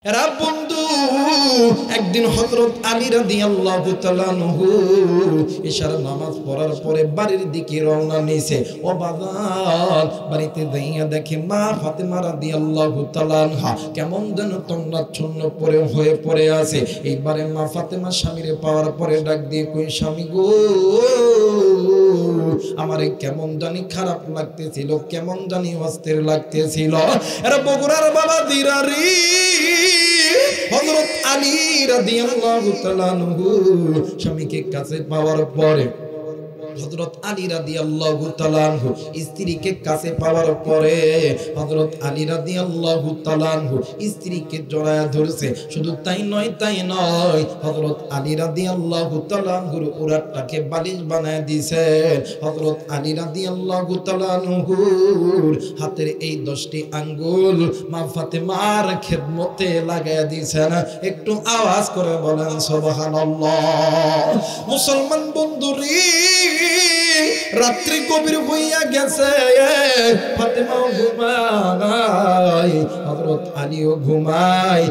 এরা বন্ধু একদিন হযরত আলী রাদিয়াল্লাহু তাআলা আনহু ইশার নামাজ পড়ার পরে বাড়ির দিকে রওনা নিছে। ও বাজার বাড়িতে যাইয়া দেখে মা ফাতেমা রাদিয়াল্লাহু তাআলা আনহা কেমন যেন তন্নাচ্ছন্ন হয়ে পড়ে আছে। এইবারে মা ফাতেমা স্বামীরে পাওয়ার পরে ডাক দিয়ে কই, স্বামী গো, আমারে কেমন জানি খারাপ লাগতেছিল, কেমন জানি অস্থির লাগতেছিল। এরা বগুড়ার বাবা দিরারি হযরত আলী রাদিয়াল্লাহু তাআলা আনহু স্বামীকে কাছে পাওয়ার পরে হযরত আলী রাদিয়াল্লাহু তাআলা আনহু স্ত্রীকে কাছে পাওয়ার পরে হযরত আলী রাদিয়াল্লাহু তাআলা আনহু স্ত্রীকে জড়ায়া ধরছে। শুধু তাই নয় হযরত আলী রাদিয়াল্লাহু তাআলা আনহুর উরাতটাকে বালিশ বানায় দিয়েছে। হযরত আলী রাদিয়াল্লাহু তাআলা আনহুর হাতের এই 10টি আঙ্গুল মা ফাতেমার খেদমতে লাগায়া দিয়েছেন। একটু আওয়াজ করে বলেন সুবহানাল্লাহ। মুসলমান বন্ধুরি, রাত্রি গভীর হইয়া গেছে, ফাতেমাও ঘুমায়, হযরত আলীও ঘুমায়,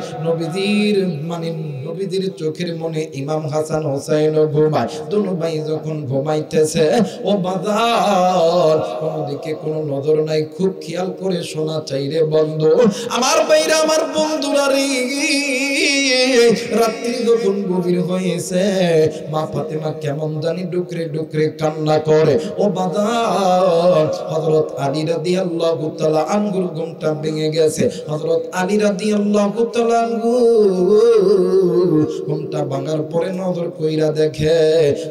নবীজির চোখের মনে ইমাম হাসান হোসেনও ঘুমায়। দুনো ভাই যখন ঘুমাইতেছে, ও বাজার কোনদিকে কোনো নজর নাই, খুব খেয়াল করে শোনা চাই রে বন্ধু আমার, বাইরে আমার বন্ধুরা রে। রাত্রি যখন গভীর হয়েছে, মা ফাতেমা কেমন জানি ডুকরে ডুকরে কান্না করে। ও বাজার হযরত আলী রাদিয়াল্লাহু তাআলা আনহুর ঘুমটা ভেঙে গেছে। হযরত আলী রাদিয়াল্লাহু তাআলা আনহু ঘুমটা ভাঙার পরে নজর কইরা দেখে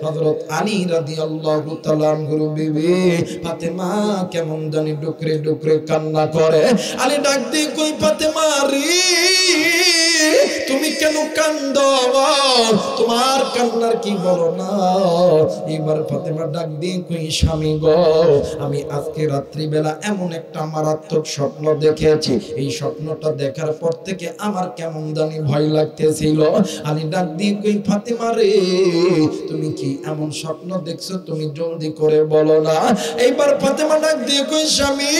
হযরত আলী রাদিয়াল্লাহু তাআলা আনহুর বিবি ফাতেমা কেমন জানি ডুকরে ডুকরে কান্না করে। আলী ডাক দিয়ে কই, ফাতেমা রে, তুমি কেন কান্দো? তোমার কান্নার কি বলো না? এবার ফাতেমা ডাক দিয়ে কই, স্বামী গো, আমি আজকে রাত্রিবেলা এমন একটা মারাত্মক স্বপ্ন দেখেছি। এই স্বপ্নটা দেখার পর থেকে আমার কেমন জানি ভয় লাগতেছিল। আলী ডাক দিয়ে কই, ফাতেমা রে, তুমি কি এমন স্বপ্ন দেখছো? তুমি জলদি করে বলো না। এইবার ফাতেমা ডাক দিয়ে কই, স্বামী,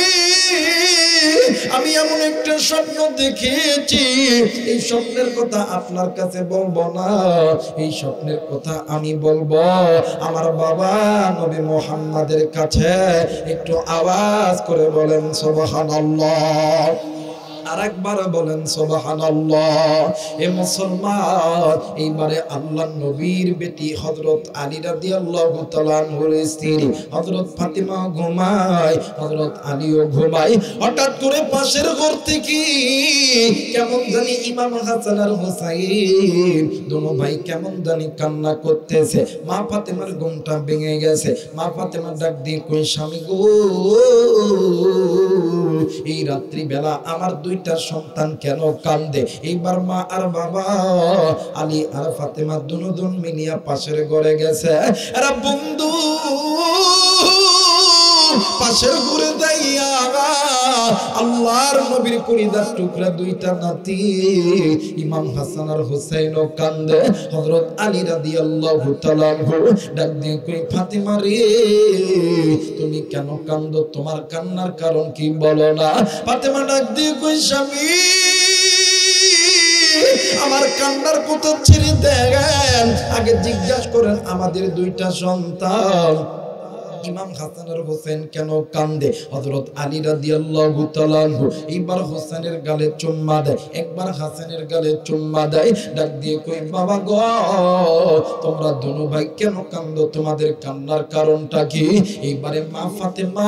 আমি এমন একটা স্বপ্ন দেখেছি, এই স্বপ্নের কথা আপনার কাছে বলবো না, এই স্বপ্নের কথা আমি বলবো আমার বাবা নবী মুহাম্মাদের কাছে। একটু আওয়াজ করে বলেন সুবহানাল্লাহ, আরেকবার বলেন সুবহানাল্লাহ। এ মুসলমান, এইবারে আল্লাহর নবীর বেটি হযরত আলী রাদিয়াল্লাহু তাআলা আনহুর স্ত্রী হযরত ফাতেমা ঘুমায়, হযরত আলীও ঘুমায়। হঠাৎ করে পাশের ঘর থেকে কেমন জানি ইমাম হাসান আর হুসাইন দুনো ভাই কেমন জানি কান্না করতেছে। মা ফাতেমার ঘুমটা ভেঙে গেছে। মা ফাতেমা ডাক দিয়ে কই, স্বামী গো, এই রাত্রি বেলা আমার দুইটা সন্তান কেন কান্দে? এইবার মা আর বাবা আলী আর ফাতেমা দুজন মিলিয়া পাশের ঘরে গেছে। এরা বন্ধু পাশের ঘরে যাইয়া আল্লাহর নবীর কলিজার টুকরা দুইটা নাতি ইমাম হাসান আর হুসাইনও কান্দে। হযরত আলী রাদিয়াল্লাহু তাআলা আনহু ডাক দিয়ে কই, ফাতেমা রে, তুমি কেন কান্দো? তোমার কান্নার কারণ কি বলো না? ফাতেমা ডাক দিয়ে কই, স্বামী, আমার কান্নার কথা ছেড়ে দেন, আগে জিজ্ঞাসা করেন আমাদের দুইটা সন্তান ইমাম হাসান আর হোসেন কেন কান্দে? হযরত আলী রাদিয়াল্লাহু তাআলা আনহু এইবার হোসেনের গালে চুম্মা দেয়, একবার হাসানের গালে চুম্মা দেয়। ডাক দিয়ে কই, বাবা গো, তোমরা দুনো ভাই কেন কান্দো? তোমাদের কান্নার কারণটা কি? এইবারে মা ফাতেমা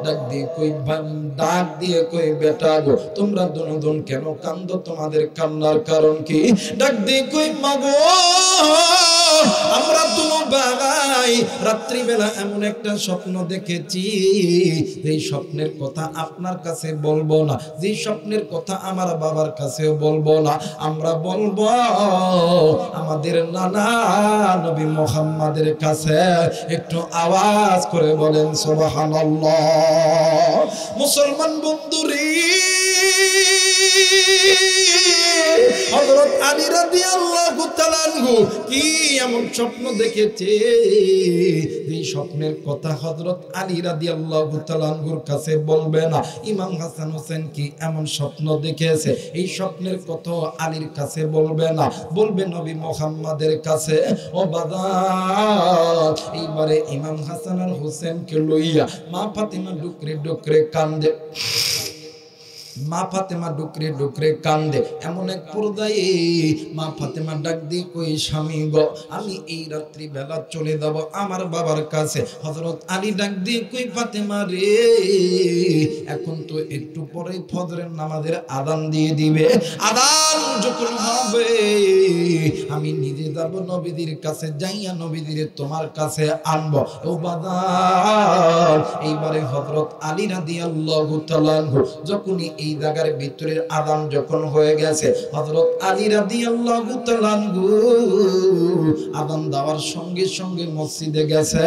ডাক দিয়ে কই, বেটা গো, তোমরা দুজন কেন কান্দো? তোমাদের কান্নার কারণ কি? ডাক দিয়ে কই, মা গো, আমরা দুনো ভাই রাত্রিবেলা এমন একটা স্বপ্ন দেখেছি, যেই স্বপ্নের কথা আপনার কাছে বলবো না, যেই স্বপ্নের কথা আমার বাবার কাছেও বলবো না, আমরা বলবো আমাদের নানা নবী মুহাম্মাদের কাছে। একটু আওয়াজ করে বলেন সুবহানাল্লাহ। মুসলমান বন্ধুরে, হযরত আলী রাদিয়াল্লাহু তাআলা আনহু গো কি এমন স্বপ্ন দেখেছে এই স্বপ্নের কথা হযরত আলী রাদিয়াল্লাহু তাআলা আনহুর কাছে বলবে না। ইমাম হাসান হোসেন কি এমন স্বপ্ন দেখেছে এই স্বপ্নের কথা আলীর কাছে বলবে না, বলবে নবী মুহাম্মাদের কাছে। ও বাজার এইবারে ইমাম হাসান আর হোসেনকে লইয়া মা ফাতেমা ডুকরে ডুকরে কান্দে, মা ফাতেমা ডুকরে ডুকরে কান্দে। এমন এক পর্যায়ে মা ফাতেমা ডাক দিয়ে কই স্বামী গো আমি এই রাত্রি বেলা চলে যাব আমার বাবার কাছে। হযরত আলী ডাক দিয়ে কই ফাতেমা রে এখন তো একটু পরে ফজরের নামাজের আযান দিয়ে দিবে, আযান যখন হবে আমি নিজে যাব নবীদের কাছে, যাইয়া নবীদের তোমার কাছে আনব। ও বাজার এইবারে হযরত আলী রাদিয়াল্লাহু তাআলা যখনই এই জায়গার ভিতরে আযান যখন হয়ে গেছে হযরত আলী রাদিয়াল্লাহু তাআলা আযান দেওয়ার সঙ্গে সঙ্গে মসজিদে গেছে।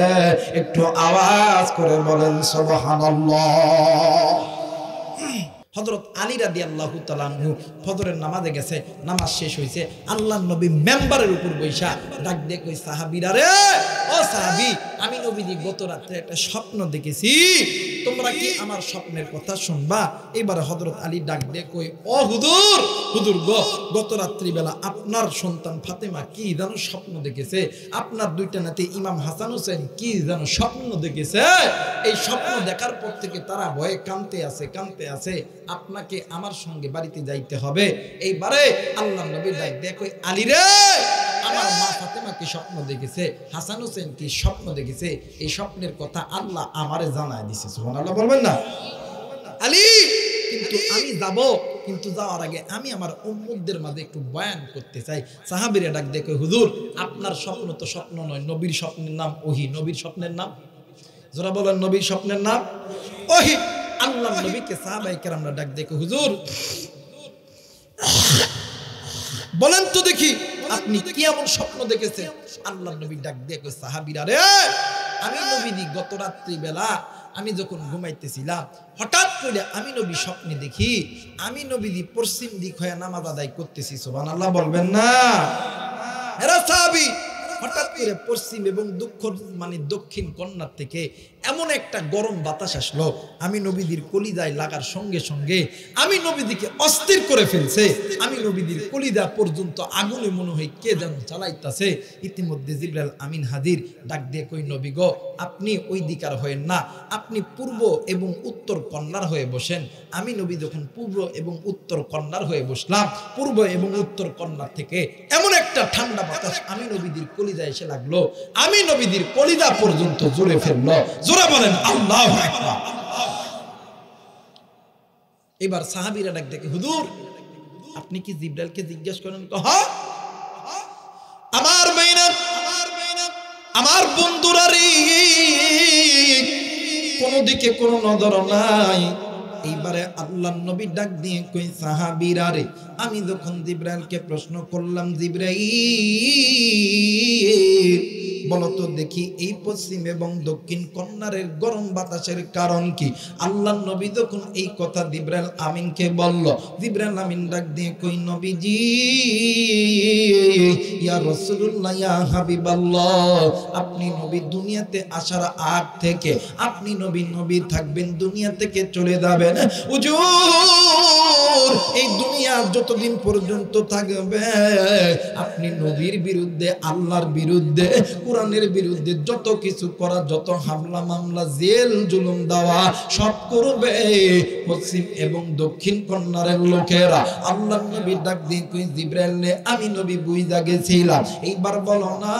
একটু আওয়াজ করে বলেন সুবহানাল্লাহ। হযরত আলী রাদিয়াল্লাহু তাআলা ফজরের নামাজে গেছে, নামাজ শেষ হইছে, আল্লাহর নবী মেম্বারের উপর বইসা ডাক দিয়ে কই সাহাবীরা রে ও সাহাবী আমি নবীজি গত রাতে একটা স্বপ্ন দেখেছি, তোমরা কি আমার স্বপ্নের কথা শুনবা? এবার হযরত আলী ডাক দিয়ে কই ও হুজুর, হুজুর গো গত রাত্রি বেলা আপনার সন্তান ফাতেমা কি যেন স্বপ্ন দেখেছে, আপনার দুইটা নাতি ইমাম হাসান হোসেন কি যেন স্বপ্ন দেখেছে, এই স্বপ্ন দেখার পর থেকে তারা ভয়ে কাঁদতে আছে, আপনাকে আমার সঙ্গে বাড়িতে যাইতে হবে। এইবারে আল্লাহর নবী ডাক দিয়ে কই আলী রে আমার মা ফাতেমা কি স্বপ্ন দেখেছে, হাসান হোসেন কি স্বপ্ন দেখেছে, এই স্বপ্নের কথা আল্লাহ আমারে জানায় দিয়েছে। সুবহানাল্লাহ বলবেন না? আলী কিন্তু আমি যাব, কিন্তু যাওয়ার আগে আমি আমার উম্মতদের মাঝে একটু বয়ান করতে চাই। সাহাবীরা ডাক দিয়ে কই হুজুর আপনার স্বপ্ন তো স্বপ্ন নয়, নবীর স্বপ্নের নাম ওহী। নবীর স্বপ্নের নাম যারা বলেন নবীর স্বপ্নের নাম ওহী। আল্লাহর নবীকে সাহাবায়ে কেরামরা ডাক দিয়ে কই হুজুর বলেন তো দেখি আপনি কি এমন স্বপ্ন দেখেছেন? আল্লাহর নবী ডাক দিয়ে কই সাহাবীরা রে আমি নবীজি গত রাত্রি বেলা আমি যখন ঘুমাইতেছিলাম হঠাৎ করে আমি নবী স্বপ্নে দেখি আমি নবীজি পশ্চিম দিক হয়ে নামাজ আদায় করতেছি। সুবহানাল্লাহ বলবেন না? এরা সাহাবী হঠাৎ করে পশ্চিম এবং দক্ষিণ কর্নার থেকে এমন একটা গরম বাতাস আসলো, আমি নবীজির কলিজায় লাগার সঙ্গে সঙ্গে আমি নবীজিকে অস্থির করে ফেলছে। আমি নবীজির কলিজা পর্যন্ত আগুনে মনে হয় কে যেন জ্বালাইতাছে। ইতিমধ্যে জিবরাইল আমিন হাজির, ডাক দিয়ে কই নবী গো আপনি ওই দিকার হয়েন না, আপনি পূর্ব এবং উত্তর কর্নার হয়ে বসেন। আমি নবী যখন পূর্ব এবং উত্তর কর্নার হয়ে বসলাম, পূর্ব এবং উত্তর কর্নার থেকে এমন একটা ঠান্ডা বাতাস আমি নবীজির কলিজা এসে লাগলো, আমি নবীজির কলিজা পর্যন্ত জুড়ে ফেললো। জোরে বলেন আল্লাহু আকবার। এবার সাহাবীরা ডাক দেখে হুজুর আপনি কি জিবরাইলকে জিজ্ঞেস করেন? হ্যাঁ আমার মেয়েরা আমার বন্ধুরা রে কোন দিকে কোনো নজর নাই। এইবারে আল্লাহর নবী ডাক দিয়ে কই সাহাবীরা রে আমি যখন জিবরাইলকে প্রশ্ন করলাম জিবরাইল বলো তো দেখি এই পশ্চিম এবং দক্ষিণ কর্নারের গরম বাতাসের কারণ কি? আল্লাহর নবী যখন এই কথা জিবরাইল আমিনকে বলল, জিবরাইল আমিন ডাক দিয়ে কই নবীজি ইয়া রাসূলুল্লাহ ইয়া হাবিবাল্লাহ আপনি নবী দুনিয়াতে আসার আগ থেকে আপনি নবী থাকবেন, দুনিয়া থেকে চলে যাবেন। হুজুর এই দুনিয়া যতদিন পর্যন্ত থাকবে আপনি নবীর বিরুদ্ধে, আল্লাহর বিরুদ্ধে, কোরআনের বিরুদ্ধে যত কিছু করা, যত হামলা মামলা জেল জুলুম দেওয়া সব করবে পশ্চিম এবং দক্ষিণ কর্নারের লোকেরা। আল্লাহর নবী ডাক দিয়ে কই জিবরাইল আমি নবী বুইঝা গেছিলাম, এইবার বলো না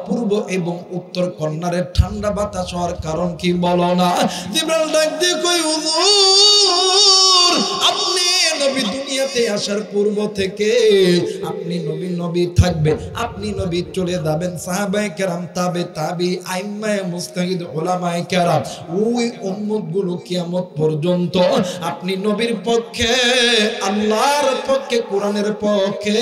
পূর্ব এবং উত্তর কর্নারের ঠান্ডা বাতাস হওয়ার কারণ কি বলো না? জিবরাইল ডাক দিয়ে কই হুজুর আপনি নবী দুনিয়াতে আসার পূর্ব থেকে আপনি নবী থাকবেন, আপনি নবী চলে যাবেন। সাহাবায়ে কেরাম তাবে আইম্মায়ে মুজতাহিদ উলামায়ে কেরাম ওই উম্মতগুলো কিয়ামত পর্যন্ত আপনি নবীর পক্ষে, আল্লাহর পক্ষে, কোরআনের পক্ষে,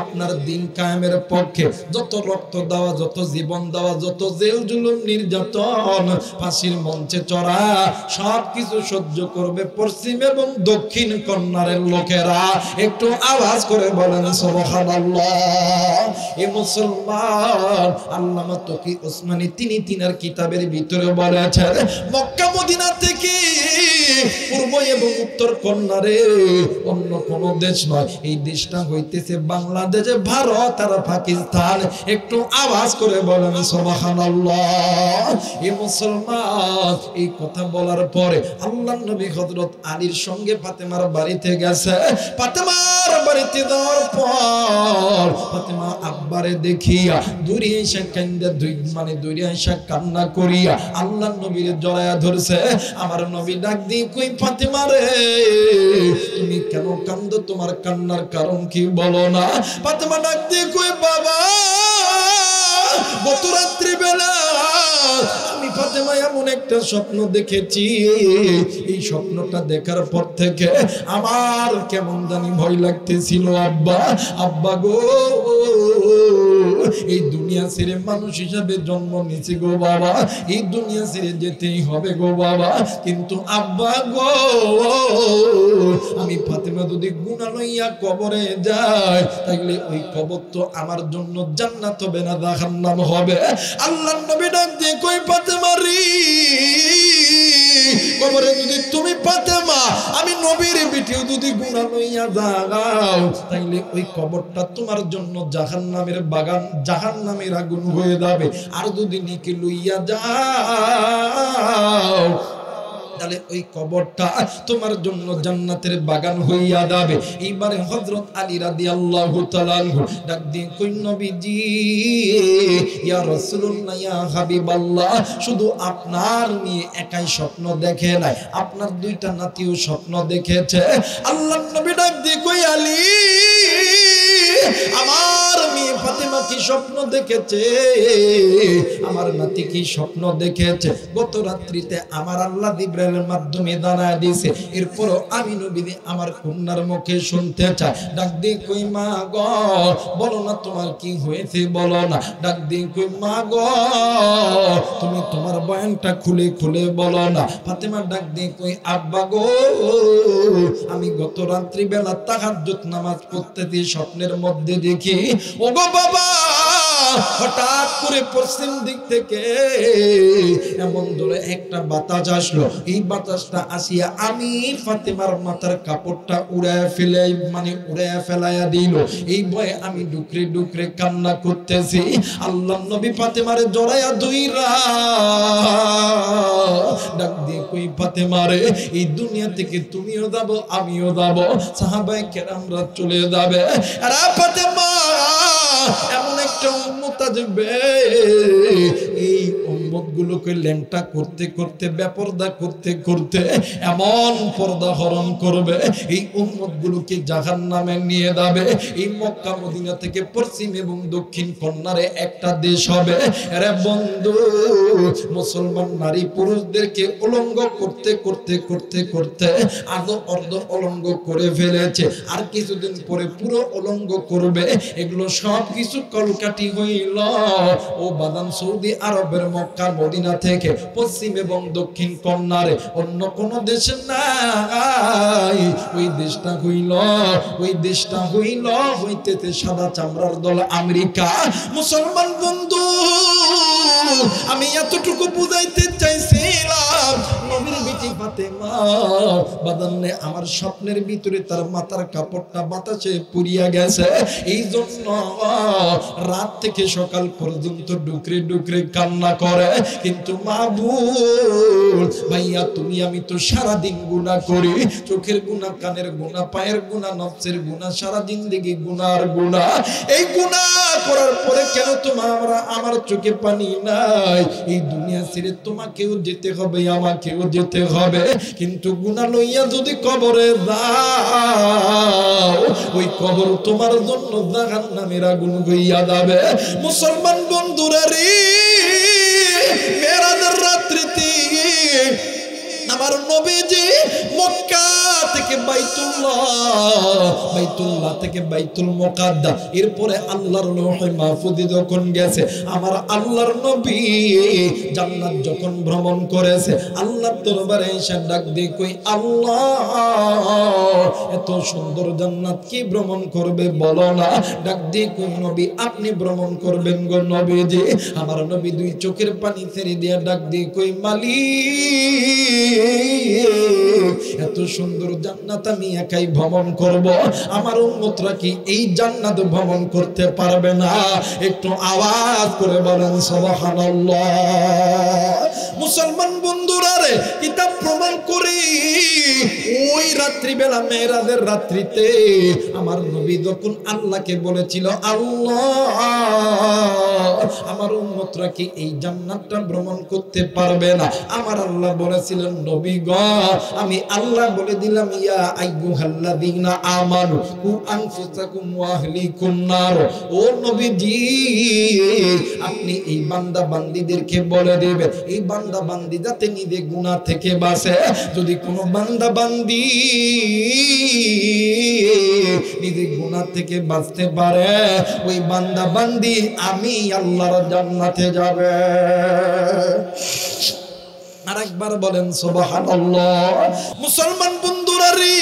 আপনার দিন কায়েমের পক্ষে যত রক্ত দেওয়া, যত জীবন দেওয়া, যত জেল জুলুম নির্যাতন, ফাঁসির মঞ্চে চড়া সব কিছু সহ্য করবে পশ্চিম এবং দক্ষিণ কর্নারের লোক। যুবকেরা একটু আওয়াজ করে বলেন সুবহানাল্লাহ। এই মুসলমান আল্লামা তকি ওসমানী তিনি তিনার কিতাবের ভিতরে বলেছেন, মক্কা মদিনা থেকে পূর্ব এবং উত্তর কন্যারে অন্য কোন দেশ নয়, এই দেশটা হইতেছে বাংলাদেশ, ভারত আর পাকিস্তান। একটু আওয়াজ করে বলেন সুবহানাল্লাহ। এই মুসলমান এই কথা বলার পরে আল্লাহর নবী হযরত আলীর সঙ্গে ফাতেমার বাড়িতে গেছে। ফাতেমার বাড়িতে যাওয়ার পর ফাতেমা আব্বারে দেখিয়া দূরে এসে কান্দা দূরে এসে কান্না করিয়া আল্লাহর নবীর জড়ায়া ধরছে। আমার নবী ডাক দিয়ে কই ফাতেমা রে, তুমি কেন কান্দো? তোমার কান্নার কারণ কি বলো না? ফাতেমা ডাক দিয়ে কই বাবা, গত রাত্রি বেলা আমি ফাতেমা এমন একটা স্বপ্ন দেখেছি, এই স্বপ্নটা দেখার পর থেকে আমার কেমন জানি ভয় লাগতেছিল। আব্বা, আব্বা গো, এই দুনিয়া ছেড়ে মানুষ হিসাবে জন্ম নিয়েছি গো বাবা, এই দুনিয়া ছেড়ে যেতেই হবে গো বাবা, কিন্তু আব্বা গো, আমি ফাতেমা যদি গুনাহ লইয়া কবরে যাই তাহলে ওই কবর তো আমার জন্য জান্নাত হবে না জাহান্নাম হবে। আল্লাহর নবী ডাক দিয়ে কই ফাতেমা রে, কবরে যদি তুমি ফাতেমা আমি নবীর বিটিও যদি গুনাহ লইয়া যাও তাহলে ওই কবরটা তোমার জন্য জাহান্নামের বাগান, জাহান্নামের আগুন হয়ে যাবে। আর যদি নেকি লইয়া যাও তাহলে ওই কবরটা তোমার জন্য জান্নাতের বাগান হইয়া যাবে। এইবারে হযরত আলী রাদিয়াল্লাহু তাআলা আনহু ডাক দিয়ে কই নবীজি, ইয়া রাসূলুল্লাহ, ইয়া হাবিবাল্লাহ, শুধু আপনার নিয়ে একাই স্বপ্ন দেখে নাই, আপনার দুইটা নাতিও স্বপ্ন দেখেছে। আল্লাহর নবী ডাক দিয়ে কই আলী, আমার মেয়ে ফাতেমা কি স্বপ্ন দেখেছে? আমার নাতি কি স্বপ্ন দেখেছে? গত রাত্রিতে আমার আল্লাহ জিবরাইলের মাধ্যমে জানায় দিয়েছে। এরপর আমি নবী আমার কন্যার মুখে শুনতে চাই। ডাক দিয়ে কই মা গো, বলো না তোমার কি হয়েছে, বলো না। ডাক দিয়ে কই মা গো, তুমি তোমার বয়ানটা খুলে খুলে বলো না। ফাতেমা ডাক দিয়ে কই আব্বা গো, আমি গত রাত্রি বেলা তাহাজ্জুদ নামাজ পড়তেছি, স্বপ্নের মধ্যে দেখি ও গো বাবা, হঠাৎ করে পশ্চিম দিক থেকে এমন ধরে একটা বাতাস আসলো। এই বাতাসটা আসিয়া আমি ফাতেমার মাথার কাপড়টা উড়ায় ফেলে, মানে উড়ায় ফেলাইয়া দিল। এই ভয়ে আমি ডুকরে ডুকরে কান্না করতেছি। আল্লাহর নবী ফাতেমারে জড়াইয়া ধইরা ডাক দিয়ে কই ফাতেমা রে, এই দুনিয়া থেকে তুমিও যাবো আমিও যাবো, সাহাবায়ে কেরামরা চলে যাবে। আরে ফাতেমা, এমন একটা উম্মত আসবে, এই উম্মত গুলোকে ল্যাংটা করতে করতে, বেপরদা করতে করতে এমন পর্দা হরণ করবে, এই উম্মত গুলোকে জাহান্নামে নিয়ে যাবে। এই মক্কা মদিনা থেকে পশ্চিম এবং দক্ষিণ কর্নারে একটা দেশ হবে। আরে বন্ধু, মুসলমান নারী পুরুষদেরকে উলঙ্গ করতে করতে করতে করতে আদৌ অর্ধ উলঙ্গ করে ফেলেছে, আর কিছুদিন পরে পুরো উলঙ্গ করবে। এগুলো সব কিছু কলকাঠি হইল ও বাদাম সৌদি আরবের মক্কা মদিনা থেকে পশ্চিম এবং দক্ষিণ কর্নারে অন্য কোন দেশে নাই। ওই দেশটা হইল হইতেছে সাদা চামড়ার দল আমেরিকা। মুসলমান বন্ধু, আমি এতটুকু বুঝাইতে চাইছিলাম, নবীর বিটি ফাতেমা বাদানে আমার স্বপ্নের ভিতরে তার মাথার কাপড়টা বাতাসে পুড়িয়া গেছে। এই জন্য রাত থেকে সকাল পর্যন্ত ডুকরে ডুকরে কান্না করে। কিন্তু মাবুদ ভাইয়া, তুমি আমি তো সারাদিন গুনাহ করি, চোখের গুনাহ, কানের গুনাহ, পায়ের গুনাহ, নফসের গুনাহ, সারা জিন্দেগি গুনাহ আর গুনাহ। এই গুনাহ করার পরে কেন আমার চোখে পানি নাই? এই দুনিয়া ছেড়ে তোমাকেও যেতে হবে, আমাকেও যেতে হবে, কিন্তু গুনাহ লইয়া যদি কবরে যাও, ওই কবর তোমার জন্য জাহান্নামের আগুন হইয়া যাবে। মুসলমান বন্ধুরা রে, মেরাজের রাত্রিতে আমার নবীজি মক্কা থেকে বাইতুল্লাহ, বাইতুল্লাহ থেকে বাইতুল মুকাদ্দাস, এরপরে আল্লাহর লৌহে মাহফুজে যখন গেছে, আমার আল্লাহর নবী জান্নাত যখন ভ্রমণ করেছে, আল্লাহর দরবারে এসে ডাক দিয়ে কই, আল্লাহ এত সুন্দর জান্নাত কি ভ্রমণ করবে বলো না? ডাক দিয়ে কই, নবী আপনি ভ্রমণ করবেন গো নবীজি। আমার নবী দুই চোখের পানি ছেড়ে দিয়ে ডাক দিয়ে কই, মালিক এত সুন্দর জান্নাত আমি একাই ভ্রমণ করব, আমার উম্মতরা কি এই জান্নাত ভ্রমণ করতে পারবে না? একটু আওয়াজ করে বলেন সুবহানাল্লাহ। মুসলমান বন্ধুরা রে, কিতাব প্রমাণ করি ওই রাত্রিবেলা মেরাজের রাত্রিতে আমার নবী যখন আল্লাহকে বলেছিল, আল্লাহ আমার উম্মতরা কি এই জান্নাতটা ভ্রমণ করতে পারবে না? আমার আল্লাহ বলেছিলেন, নবী গো আমি আল্লাহ বলে দিলাম, ইয়া আইয়ুহাল্লাযীনা আমানু কু আনফুসাকুম ওয়া আহলিকুম নার। ও নবীজি আপনি এই বান্দা বান্দীদেরকে বলে দিবেন, এই বান্দা বান্দী যাতে নিজে গুনাহ থেকে বাঁচে। যদি কোনো বান্দা বান্দী নিজে গুনাহ থেকে বাঁচতে পারে, ওই বান্দা বান্দী আমি আল্লাহর জান্নাতে যাবে। আরেকবার বলেন সুবহানাল্লাহ। মুসলমান বন্ধুরা রে,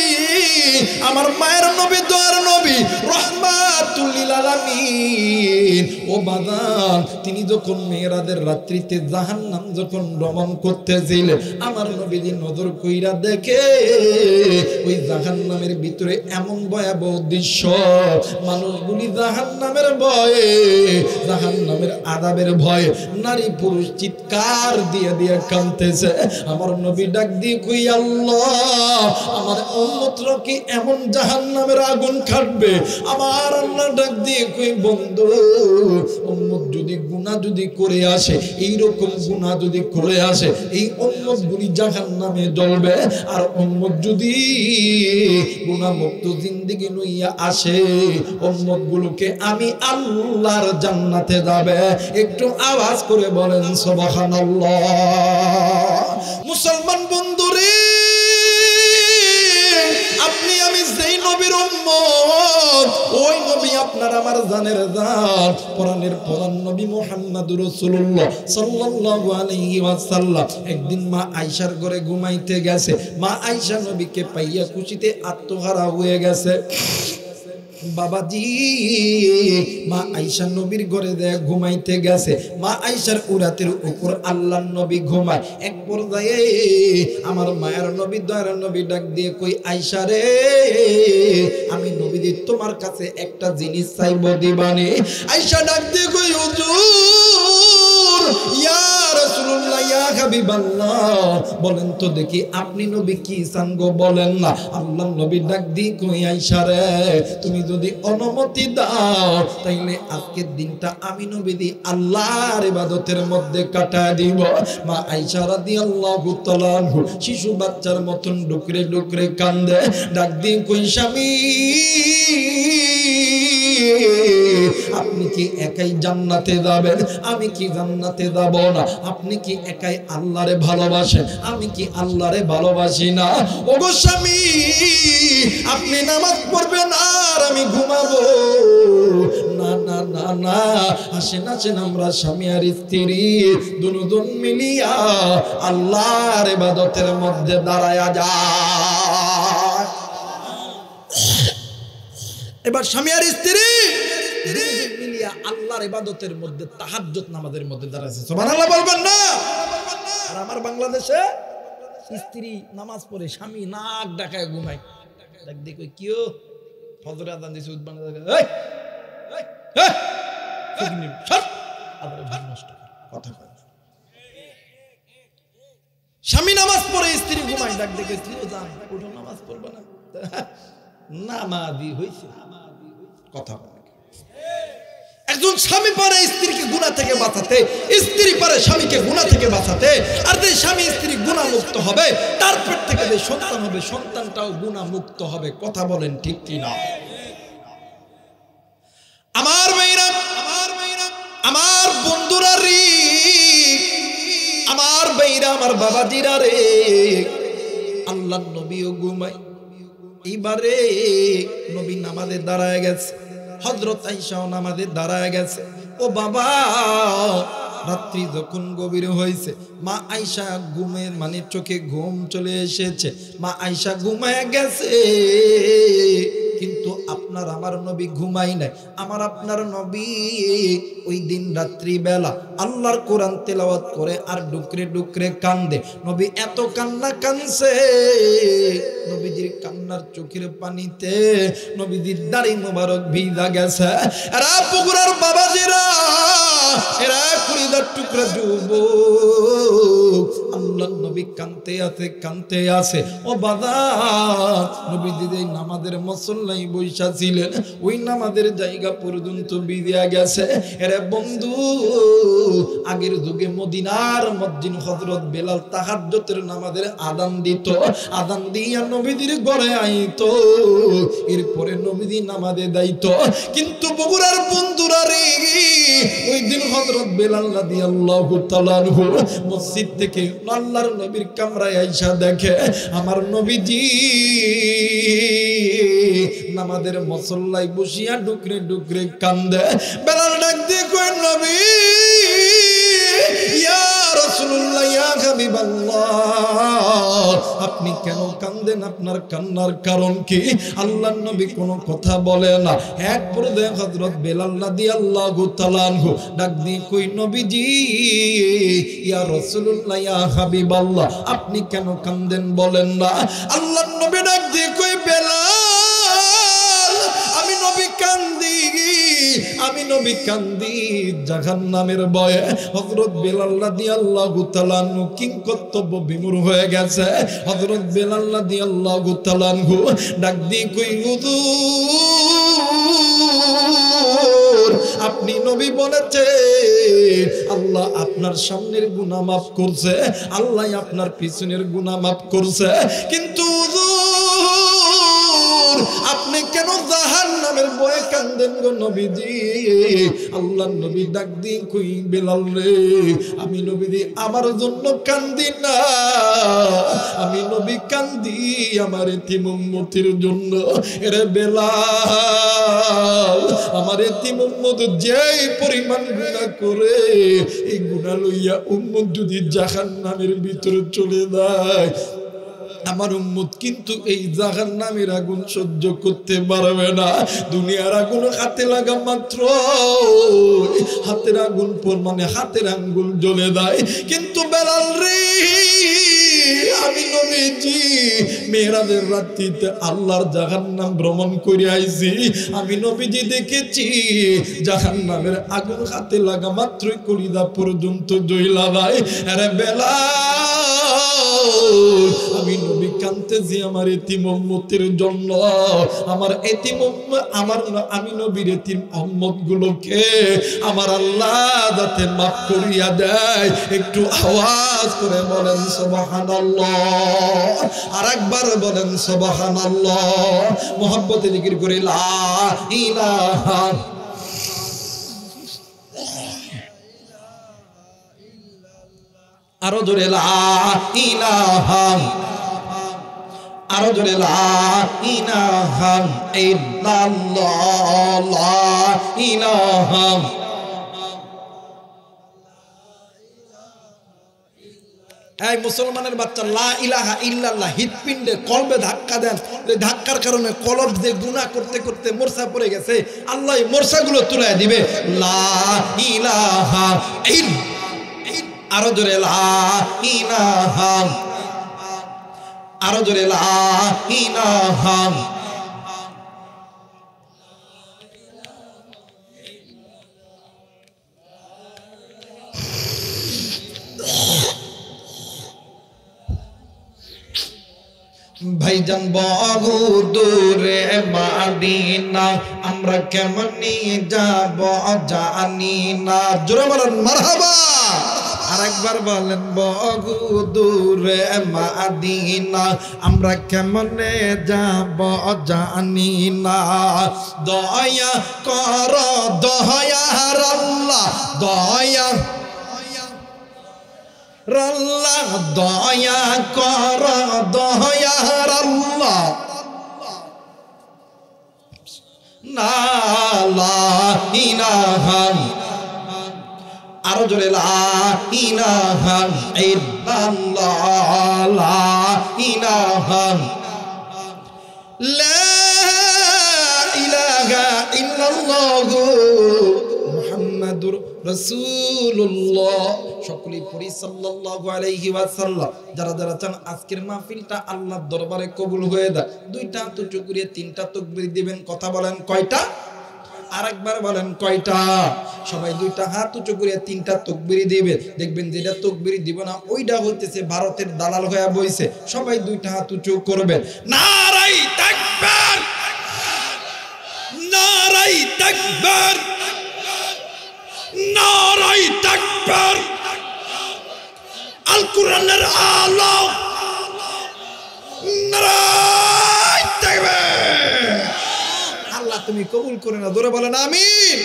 আমার মায়ের নবী, দয়ার নবী, রাহমাতুল লিল আলামিন, ও বাজান তিনি যখন মেরাজের রাত্রিতে জাহান্নাম যখন ভ্রমণ করতেছিলেন, আমার নবীজি নজর কইরা দেখে ওই জাহান্নামের ভিতরে এমন ভয়াবহ দৃশ্য, মানুষগুলি জাহান্নামের ভয়ে, জাহান্নামের আযাবের ভয়ে নারী পুরুষ চিৎকার দিয়ে দিয়ে কাঁদতেছে। আমার নবী ডাক দিয়ে কই, আল্লাহ আমার উম্মতরা কি এমন জাহান্নামের আগুন খাটবে? আমার আল্লাহ ডাক দিয়ে কই, বন্ধু উম্মত যদি গুনাহ যদি করে আসে, এই রকম গুনাহ যদি করে আসে, এই উম্মতগুলি জাহান্নামে জ্বলবে। আর উম্মত যদি গুনাহ মুক্ত জিন্দেগি লইয়া আসে, উম্মতগুলোকে আমি আল্লাহর জান্নাতে যাবে। একটু আওয়াজ করে বলেন সুবহানাল্লাহ। মুসলমান বন্ধুরে, আপনি আমি যেই নবীর উম্মত, ওই নবী আপনার আমার জানের জান, কোরআনের প্রধান নবী মুহাম্মদুর রাসূলুল্লাহ সাল্লাল্লাহু আলাইহি ওয়াসাল্লাম একদিন মা আয়েশার ঘরে ঘুমাইতে গেছে। মা আয়েশা নবীকে পাইয়া খুশিতে আত্মহারা হয়ে গেছে। বাবাজি মা আয়েশা নবীর ঘরে দেয়া ঘুমাইতে গেছে। মা আয়েশার উরাতের উপর আল্লাহর নবী ঘুমায়। এক পর্যায়ে আমার মায়ের নবী, দয়ার নবী ডাক দিয়ে কই, আয়েশা রে আমি নবীজি তোমার কাছে একটা জিনিস চাইবো, দিবানি? আয়েশা ডাক দিয়ে কই, হুজুর ইয়া রাসূলুল্লাহ ইয়া হাবিবাল্লাহ, বলেন তো দেখি আপনি নবী কি চান গো, বলেন না। আল্লাহর নবী ডাক দিয়ে কই, আয়েশা রে তুমি যদি অনুমতি দাও তাইলে আজকের দিনটা আমি নবী আল্লাহর ইবাদতের মধ্যে কাটায় দিব। মা আয়েশা রাদিয়াল্লাহু তাআলা আনহা শিশু বাচ্চার মতন ডুকরে ডুকরে কান্দে। ডাক দিয়ে কই, স্বামী আপনি কি একাই জান্নাতে যাবেন? আমি কি জান্নাতে যাব না? আপনি কি একাই আল্লাহরে ভালোবাসেন? আমি কি আল্লাহরে ভালোবাসি না? ওগো স্বামী আপনি নামাজ পড়বেন আর আমি ঘুমাবো? না না না না, আসেন আসেন আমরা স্বামী আর স্ত্রী দুজন মিলিয়া আল্লাহর ইবাদতের মধ্যে দাঁড়ায়া যায়। এবার স্বামী আর স্ত্রী মিলিয়া আল্লাহর ইবাদতের মধ্যে তাহাজ্জুদ নামাজের মধ্যে দাঁড়াইছে। সুবহানাল্লাহ বলবেন না? আর আমার বাংলাদেশে স্ত্রী নামাজ পড়ে স্বামী নাক ডাকায় ঘুমায়। দেখ দেখো কিও ফজর আযান দিছে বাংলাদেশে, এই এই এই ফকিনি সর আবার ভাব নষ্ট কথা কয়। স্বামী নামাজ পড়ে স্ত্রী ঘুমায়। ডাক দেখে কিও জান ওঠো নামাজ পড়বে না? নামাজি হইছে কথা বলে। একজন স্বামী পারে স্ত্রীকে গুনাহ থেকে বাঁচাতে, স্ত্রী পারে স্বামীকে গুনাহ থেকে বাঁচাতে। আর যে স্বামী স্ত্রী গুনাহ মুক্ত হবে, তার পেট থেকে যে সন্তান হবে, সন্তানটাও গুনাহ মুক্ত হবে। কথা বলেন ঠিক কি না? আমার মেয়েরা, আমার বন্ধুরা রে, আমার মেয়েরা, আমার বাবাজিরা রে, আল্লাহর নবীও ঘুমায়, এইবারে নবী নামাজে দাঁড়ায় গেছে, হযরত আয়েশাও নামাজে দাঁড়ায় গেছে। ও বাবা, রাত্রি যখন গভীর হয়েছে, মা আয়েশা ঘুমের মানে চোখে ঘুম চলে এসেছে, মা আয়েশা ঘুমায় গেছে। কিন্তু আপনার আমার নবী ঘুমাই নাই। আমার আপনার নবী ওই দিন রাত্রি বেলা আল্লাহর কোরআন তেলাওয়াত করে আর ডুকরে ডুকরে কান্দে। নবী এত কান্না কানছে, নবীজির কান্নার চোখের পানিতে নবীজির দাড়ি মোবারক ভিজা গেছে। এরা পুকুরার বাবাজিরা, এরা কুড়িদার টুকরা যুবক, আল্লাহর নবী কানতে আছে কানতে আছে। ও বাবা, নবীজি যেই নামাজের মুসল্লাই বৈশা ছিলেন, ওই নামাজের জায়গা পর্যন্ত ভিজা গেছে। এরে বন্ধু, আগের যুগে মদিনার মসজিদ হযরত বেলাল তাহাজ্জুদের নামাজের আযান দিত, আযান দিয়া নবীজির ঘরে আইতো, এরপরে নবীজি নামাজে যাইতো। কিন্তু বগুড়ার বন্ধুরা রে, ওই দিন হযরত বেলাল রাদিয়াল্লাহু তাআলা আনহু মসজিদ থেকে আল্লাহর নবীর কামরায় আয়েশা দেখে আমার নবীজি নামাজের মুসল্লায় বসিয়া ডুকরে ডুকরে কান্দে। বেলাল ডাক দিয়ে কয়, নবী ইয়া রাসূলুল্লাহ, ইয়া হাবিবাল্লাহ, আপনি কেন কান্দেন? আপনার কান্নার কারণ কি? আল্লাহর নবী কোনো কথা বলে না। এক পর্যায়ে হযরত বেলাল রাদিয়াল্লাহু তাআলা আনহু ডাক দিয়ে কই, নবীজি ইয়া রাসূলুল্লাহ, ইয়া হাবিবাল্লাহ, আপনি কেন কান্দেন বলেন না? আল্লাহর নবী ডাক দিয়ে কই, বেলাল, আমি নবী কান্দি, আমি নবী কান্দি জাহান্নামের ভয়ে। হযরত বেলাল রাদিয়াল্লাহু তাআলা আনহু কিংকর্তব্য বিমূঢ় হয়ে গেছে। হযরত বেলাল রাদিয়াল্লাহু তাআলা আনহু ডাক দিয়ে কই, হুজুর, আপনি নবী বলেছেন আল্লাহ আপনার সামনের গুনাহ মাফ করছে, আল্লাহ আপনার পিছনের গুনাহ মাফ করছে, কিন্তু হুজুর আপনি কেন জাহান্নামের ভয়ে কান্দেন গো নবীজি? আল্লাহর নবী ডাক দিয়ে কই, বেলাল রে, আমি নবীজি আমার জন্য কান্দি না, আমি নবী কান্দি আমার এতিম উম্মতের জন্য। এরে বেলাল, আমার এতিম উম্মত যেই পরিমাণ গুনাহ করে, এই গুনাহ লইয়া উম্মত যদি জাহান্নামের ভিতরে চলে যায়, আমার উম্মত কিন্তু এই জাহান্নামের আগুন সহ্য করতে পারবে না। দুনিয়ার আগুন হাতে লাগা মাত্র হাতের আগুন পর মানে হাতের আঙ্গুল জ্বলে যায়। কিন্তু বেলাল রে, আমি নবীজি মেরাজের রাত্রিতে আল্লাহর জাহান্নাম ভ্রমণ করে আইছি, আমি নবীজি দেখেছি জাহান্নামের আগুন হাতে লাগা মাত্রই কলিজা পর্যন্ত জ্বলা যায়। আরে বেলাল, আমি নবী কাঁদতেছি আমার এতিম উম্মতের জন্য। আমার এতিম আমি নবীর এতিম উম্মত গুলোকে আমার আল্লাহ যাতে মাফ করিয়া দেয়। একটু আওয়াজ করে বলেন সুবহানাল্লাহ, আরেকবার বলেন সুবহানাল্লাহ, মুহাব্বতে জিকির করে লা ইলাহা, আরো জোরে লা ইলাহা, আরো জোরে লা ইলাহা ইল্লাল্লাহ, লা ইলাহা। এই মুসলমানের বাচ্চা, লা ইলাহা ইল্লাল্লাহ হৃৎপিণ্ডে কলবে ধাক্কা দেন, ধাক্কার কারণে কলব যে গুনাহ করতে করতে মোরসা পড়ে গেছে, আল্লাহ এই মোরসাগুলো তুলে দিবে। লা ইলাহা ইল্লাল্লাহ, আরো জোরে লা ইলাহা, আরো জোরে লা ইলাহা। ভাইজান বহু দূরে মদিনা, আমরা কেমনি যাব জানি না। জোরে বলেন মারহাবা, আরেকবার বলেন বহু দূরে মদিনা, আমরা কেমনে যাব জানি না। দয়া কর দয়ার আল্লাহ, দয়া আল্লাহ, দয়া কর দয়ার আল্লাহ, না লা ইলাহা আরো জোরে লা ইলাহা ইল্লাল্লাহ লা ইলাহা লা ইলাহা ইল্লাল্লাহ মুহাম্মাদুর রাসূলুল্লাহ। সকলেই পড়ি সাল্লাল্লাহু আলাইহি ওয়াসাল্লাম। যারা যারা চান আজকের মাহফিলটা আল্লাহর দরবারে কবুল হয়ে যায়, দুইটা হাত উঁচু করে তিনটা তাকবীর দিবেন। কথা বলেন কয়টা? আরেকবার বলেন কয়টা? সবাই দুইটা হাত উঁচু করে তিনটা তাকবীর দিবে। দেখবেন যেটা তাকবীর দিব না ওইটা হইতেছে ভারতের দালাল হয়ে বইছে। সবাই দুইটা হাত উঁচু করবেন। নারাই তাকবীর, নারাই তাকবীর, নারাই তাকবীর। আল কোরআনের আলো, নারাই তাকবীর। আল্লাহ তুমি কবুল করে না, ধরে বলেন আমিন।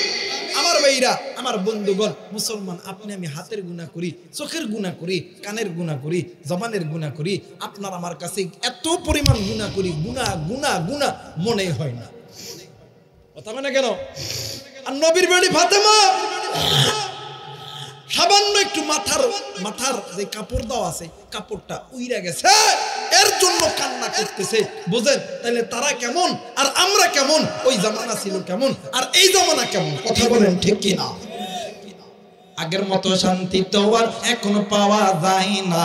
আমার ভাইরা, আমার বন্ধুগণ, মুসলমান আপনি আমি হাতের গুনাহ করি, চোখের গুনাহ করি, কানের গুনাহ করি, জবানের গুনাহ করি। আপনার আমার কাছে এত পরিমাণ গুনাহ করি, গুনাহ গুনাহ গুনাহ মনে হয় না। কথা মানে কেন? আর নবীর বাড়ি ফাতেমা সামান্য একটু মাথার যে কাপড় দাও আছে, কাপড়টা উইরা গেছে, এর জন্য কান্না করতেছে। বুঝেন তাহলে তারা কেমন আর আমরা কেমন, ওই জামানা ছিল কেমন আর এই জামানা কেমন? কথা বলেন ঠিক কিনা? আগের মতো শান্তি তো আর এখন পাওয়া যায় না।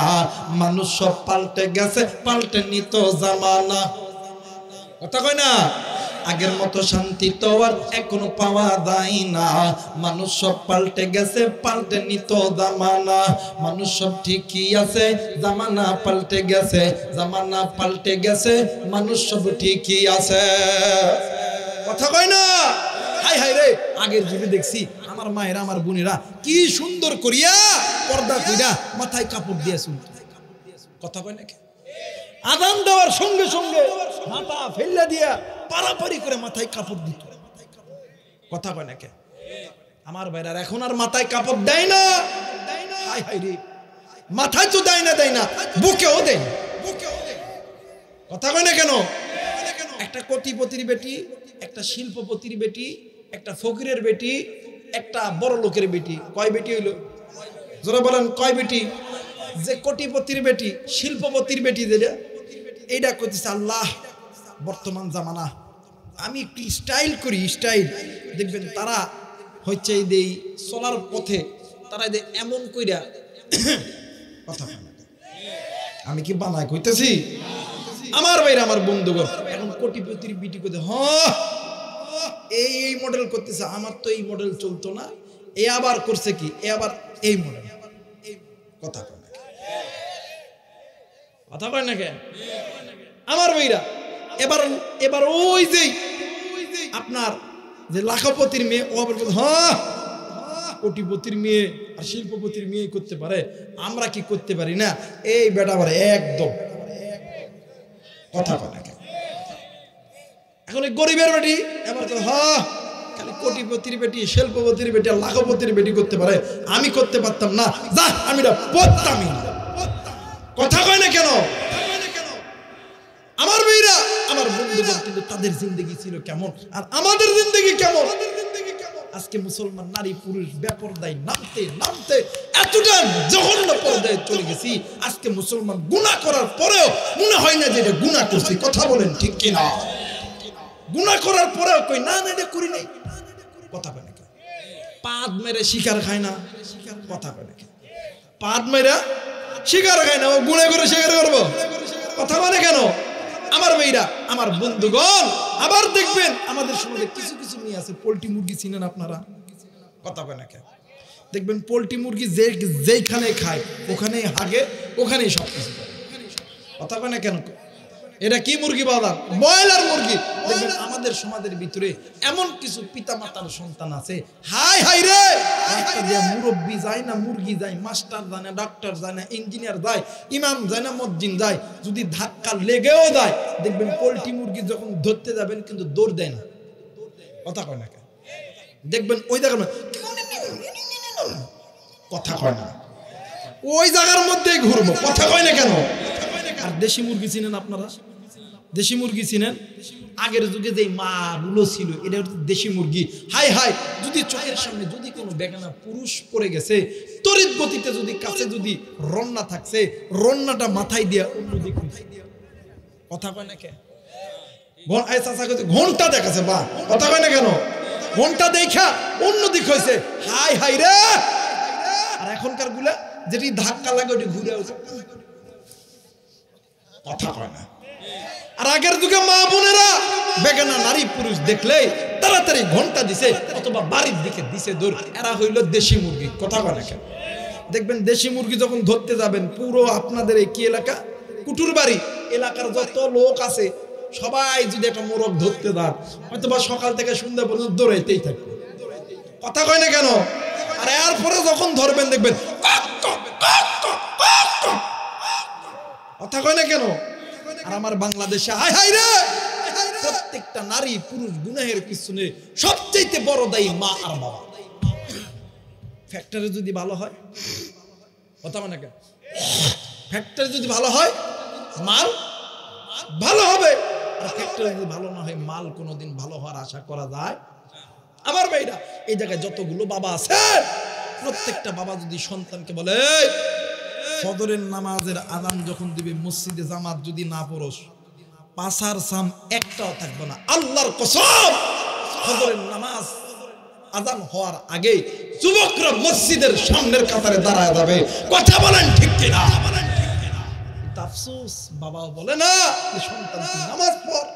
মানুষ সব পাল্টে গেছে, পাল্টে নিত জামানা। কথা কয় না? আগের মতো শান্তি তো আর এখনো পাওয়া যায় না। মানুষ সব পাল্টে গেছে, পাল্টে নিত জামানা। মানুষ সব ঠিকই আছে, জামানা পাল্টে গেছে, জামানা পাল্টে গেছে, মানুষ সব ঠিকই আছে। কথা কয় না? হাই হাই রে, আগের যুগে দেখছি আমার মায়েরা আমার বোনেরা কি সুন্দর করিয়া পর্দা কইরা মাথায় কাপড় দিয়ে শুনতো। কথা কয় নাকি? আযান দেওয়ার সঙ্গে সঙ্গে মাথা ফেললা দিয়া পারাপারি করে মাথায় কাপড় দিত। কথা কয় নাকি? আমার ভাইরা এখন আর মাথায় কাপড় দেয় না। হাই হাই রে, মাথায় তো দেয় না, বুকেও দেয়। কথা কয় না কেন? একটা কোটিপতির বেটি, একটা শিল্পপতির বেটি, একটা ফকিরের বেটি, একটা বড় লোকের বেটি। কয় বেটি হইল? যারা বলেন কয় বেটি? যে কোটিপতির বেটি, শিল্পপতির বেটি, যেটা এইটা করতেছে আল্লাহ বর্তমান জামানা। আমি একটু স্টাইল করি, স্টাইল দেখবেন তারা হচ্ছে এই চলার পথে তারা এমন কইরা কথা। আমি কি বানায় কইতেছি? আমার ভাইরা, আমার বন্ধুগণ, এখন কোটিপতির বিটি করতে এই মডেল করতেছে। আমার তো এই মডেল চলতো না, এ আবার করছে কি, এ আবার এই মডেল। কথা কয় না? কথা কয় না কে? আমার ভাইরা, এবার ওই যে আপনার যে লাখপতির মেয়ে, ও আবার কোটিপতির মেয়ে আর শিল্পপতির মেয়ে করতে পারে, আমরা কি করতে পারি না? এই বেটা আবার একদম কথা কয় না কে? এখন এই গরিবের বেটি এবার তো খালি কোটিপতির বেটি, শিল্পপতির বেটি আর লাখপতির বেটি করতে পারে, আমি করতে পারতাম না, যা আমি এটা পড়তামই না। কথা কয় না কেন? আমার মেয়েরা, আমার বন্ধুগণ, কিন্তু তাদের জিন্দগি ছিল কেমন আর আমাদের জিন্দগি কেমন? আজকে মুসলমান নারী পুরুষ বেপরদায় নামতে নামতে এতটা জঘন্য পর্যায়ে চলে গেছি। আজকে মুসলমান গুনাহ করার পরেও মনে হয় না যে এটা গুনাহ করছি। কথা বলেন ঠিক কিনা? গুনাহ করার পরেও কই না না এটা করি নাই। কথা কয় নাকি? পাদ মেরে শিকার খায় না। কথা কয় নাকি? পাদ মেরে শিকার খায় না, ও গুনাহ করে শিকার করবো? কথা মানে কেন? আমার মেয়েরা, আমার বন্ধুগণ, আবার দেখবেন আমাদের সমাজে কিছু কিছু মেয়ে আছে, পোল্ট্রি মুরগি চিনেন আপনারা? কথা কয় না কেন? দেখবেন পোল্ট্রি মুরগি যেইখানে খায় ওখানেই হাগে, ওখানেই সব কিছু। কথা কয় না কেন? এটা কি মুরগি বাবা? ব্রয়লার মুরগি। দেখবেন আমাদের সমাজের ভিতরে এমন কিছু পিতা মাতার সন্তান আছে, হাই হাই রে, একটা যে মুরব্বি যায় না, মুরগি যায়, মাস্টার যায় না, ডাক্তার যায় না, ইঞ্জিনিয়ার যায়, ইমাম যায় না, মসজিদ যায়, যদি ধাক্কা লেগেও যায় দেখবেন পোল্ট্রি মুরগি যখন ধরতে যাবেন কিন্তু দৌড় দেয় না। কথা কয় না কেন? দেখবেন ওই জায়গার কথা কয় না, ওই জায়গার মধ্যেই ঘুরবো। কথা কয় না কেন? আর দেশি মুরগি চিনেন আপনারা? দেশি মুরগি চিনেন? আগের যুগে যে মা গুলো ছিল এটা হচ্ছে দেশি মুরগি। হাই হাই, যদি চোখের সামনে যদি কোনো বেগানা পুরুষ পড়ে গেছে, তড়িৎ গতিতে যদি কাছে যদি রন্না থাকছে, রন্নাটা মাথায় দিয়া অন্যদিক, কথা কয় না কে? ঘন্টা দেখাছে, বা কথা কয় না কেন? ঘন্টা দেখা অন্যদিক হয়েছে, হাই হাই রে। আর এখনকার গুলা যেটি ধাক্কা লাগে ওটি ঘুরে কথা কয় না। আর আগের যুগে মা বোনেরা বেগানা নারী পুরুষ দেখলে তাড়াতাড়ি ঘন্টা দিছে অথবা বাড়ির দিকে দিছে দৌড়। এরা হইল দেশি মুরগি, কথা কয় না কেন? দেখবেন দেশি মুরগি যখন ধরতে যাবেন, পুরো আপনাদের এই কি এলাকা, কুটুর বাড়ি এলাকার যত লোক আছে সবাই যদি একটা মোরগ ধরতে যান, হয়তো বা সকাল থেকে সন্ধ্যা পর্যন্ত দৌড়াইতেই থাকবে, কথা কয় না কেন? আর এরপরে যখন ধরবেন দেখবেন কথা কয় না কেন? আর আমার বাংলাদেশে হাই হাই রে, প্রত্যেকটা নারী পুরুষ গুনাহের পিছনে সবচেয়ে বড় দায়ী মা আর বাবা। ফ্যাক্টরি যদি ভালো হয়, কথা মানে কেন? ফ্যাক্টরি যদি ভালো হয় মাল ভালো হবে, আর ফ্যাক্টরি যদি ভালো না হয় মাল কোনোদিন ভালো হওয়ার আশা করা যায়? আমার ভাইরা, এই জায়গায় যতগুলো বাবা আছে, প্রত্যেকটা বাবা যদি সন্তানকে বলে ফজরের নামাজের আযান যখন দিবে মসজিদে জামাত যদি না পড়স, পাছার সাম একটাও থাকবে না, আল্লাহর কসম ফজরের নামাজ আযান হওয়ার আগে যুবকরা মসজিদের সামনের কাতারে দাঁড়ায় যাবে, কথা বলেন ঠিক কিনা? আফসোস বাবাও বলে না সন্তান তুই নামাজ পড়।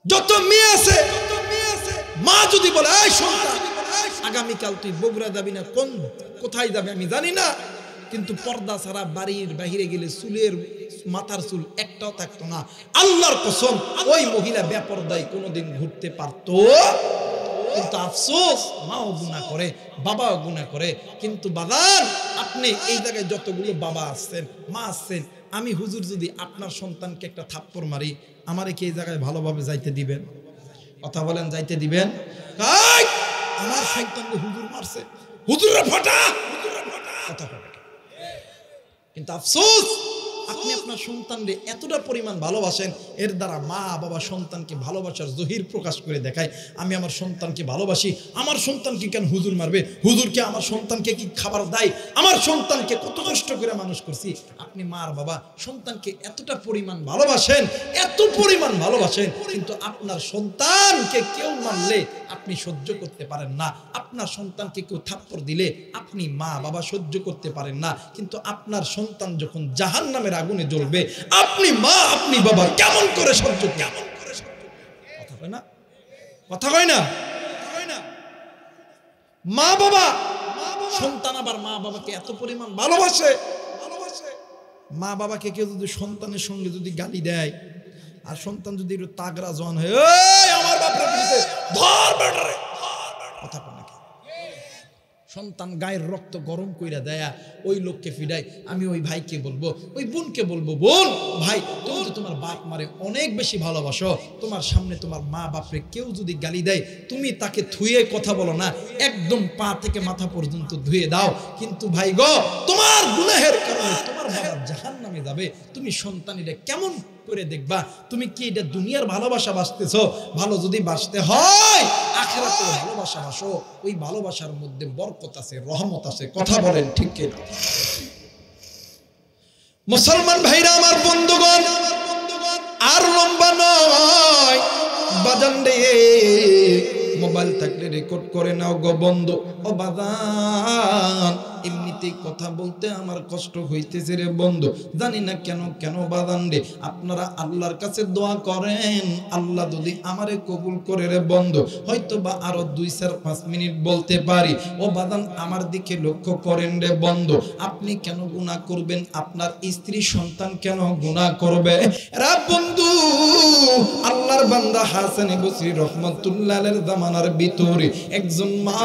যত মেয়ে আছে মা যদি বলে এই সন্তান আগামীকাল তুই বগুড়া যাবি না, কোথায় যাবে আমি জানি না, কিন্তু পর্দা ছাড়া বাড়ির বাহিরে গেলে চুলের মাথার চুল একটাও থাকতো না, আল্লাহর কসম ওই মহিলা বেপরদায় কোনোদিন ঘুরতে পারতো। কিন্তু আফসোস মাও গুনাহ করে, বাবাও গুনাহ করে। কিন্তু বাদান, আপনি এই জায়গায় যতগুলো বাবা আসছেন, মা আসছেন, আমি হুজুর যদি আপনার সন্তানকে একটা থাপ্পড় মারি, আমারে কি এই জায়গায় ভালোভাবে যাইতে দিবেন? কথা বলেন, যাইতে দিবেন? আমার সন্তানকে হুজুর মারছে, হুজুরের ফাটা, কথা বলে। কিন্তু আফসোস আপনি আপনার সন্তানকে এতটা পরিমাণ ভালোবাসেন, এর দ্বারা মা বাবা সন্তানকে ভালোবাসার জহির প্রকাশ করে দেখায়, আমি আমার সন্তানকে ভালোবাসি, আমার সন্তানকে কেন হুজুর মারবে? হুজুরকে আমার সন্তানকে কি খাবার দেয়? আমার সন্তানকে কত কষ্ট করে মানুষ করছি। আপনি মা আর বাবা সন্তানকে এতটা পরিমাণ ভালোবাসেন, এত পরিমাণ ভালোবাসেন, কিন্তু আপনার সন্তানকে কেউ মারলে আপনি সহ্য করতে পারেন না, আপনার সন্তানকে কেউ থাপ্পড় দিলে আপনি মা বাবা সহ্য করতে পারেন না, কিন্তু আপনার সন্তান যখন জাহান্নামের আগুনে জ্বলবে, আপনি মা আপনি বাবা কেমন করে সহ্য, কেমন করে সহ্য? কথা কয় না, কথা কয় না? মা বাবা সন্তান আবার মা বাবাকে এত পরিমাণ ভালোবাসে, মা বাবাকে কেউ যদি সন্তানের সঙ্গে যদি গালি দেয়, আর সন্তান যদি একটু তাগড়া জন হয়, আমার বাপরে ধর বেটারে, কথা কয় না? সন্তান গায়ের রক্ত গরম কইরা দেয়া ওই লোককে ফিডাই, আমি ওই ভাইকে বলবো, ওই বোনকে বলবো, বোন ভাই তুমি তো তোমার বাপ মারে অনেক বেশি ভালোবাসো, তোমার সামনে তোমার মা বাপরে কেউ যদি গালি দেয় তুমি তাকে ধুয়ে কথা বলো না, একদম পা থেকে মাথা পর্যন্ত ধুয়ে দাও। কিন্তু ভাই গো, তোমার গুনাহের কারণে তোমার বাবা জাহান্নামে যাবে, তুমি সন্তানিরা কেমন করে দেখবা? তুমি কি এটা দুনিয়ার ভালোবাসা বাসতেছো? ভালো যদি বাসতে হয় আখিরাতের ভালোবাসা বাসো, ওই ভালোবাসার মধ্যে বরকত আছে, রহমত আছে, কথা বলেন ঠিক কিনা? মুসলমান ভাইরা আমার, বন্ধুগণ, আর লম্বা নয় বাজান রে, মোবাইল থাকলে রেকর্ড করে নাও গো বন্ধু। ও বাজান, এমনিতেই কথা বলতে আমার কষ্ট হইতেছে রে বন্ধু, জানি না কেন কেন বাজান রে। আপনারা আল্লাহর কাছে দোয়া করেন, আল্লাহ যদি আমারে কবুল করে রে বন্ধু, হয়তো বা আরো 2-4-5 মিনিট বলতে পারি। ও বাজান, আমার দিকে লক্ষ্য করেন রে বন্ধু, আপনি কেন গুনাহ করবেন? আপনার স্ত্রী সন্তান কেন গুনাহ করবে? রে বন্ধু, আল্লাহর বান্দা হাসান বসরি রহমাতুল্লাহ আলাইহির জামানার ভিতরে একজন মা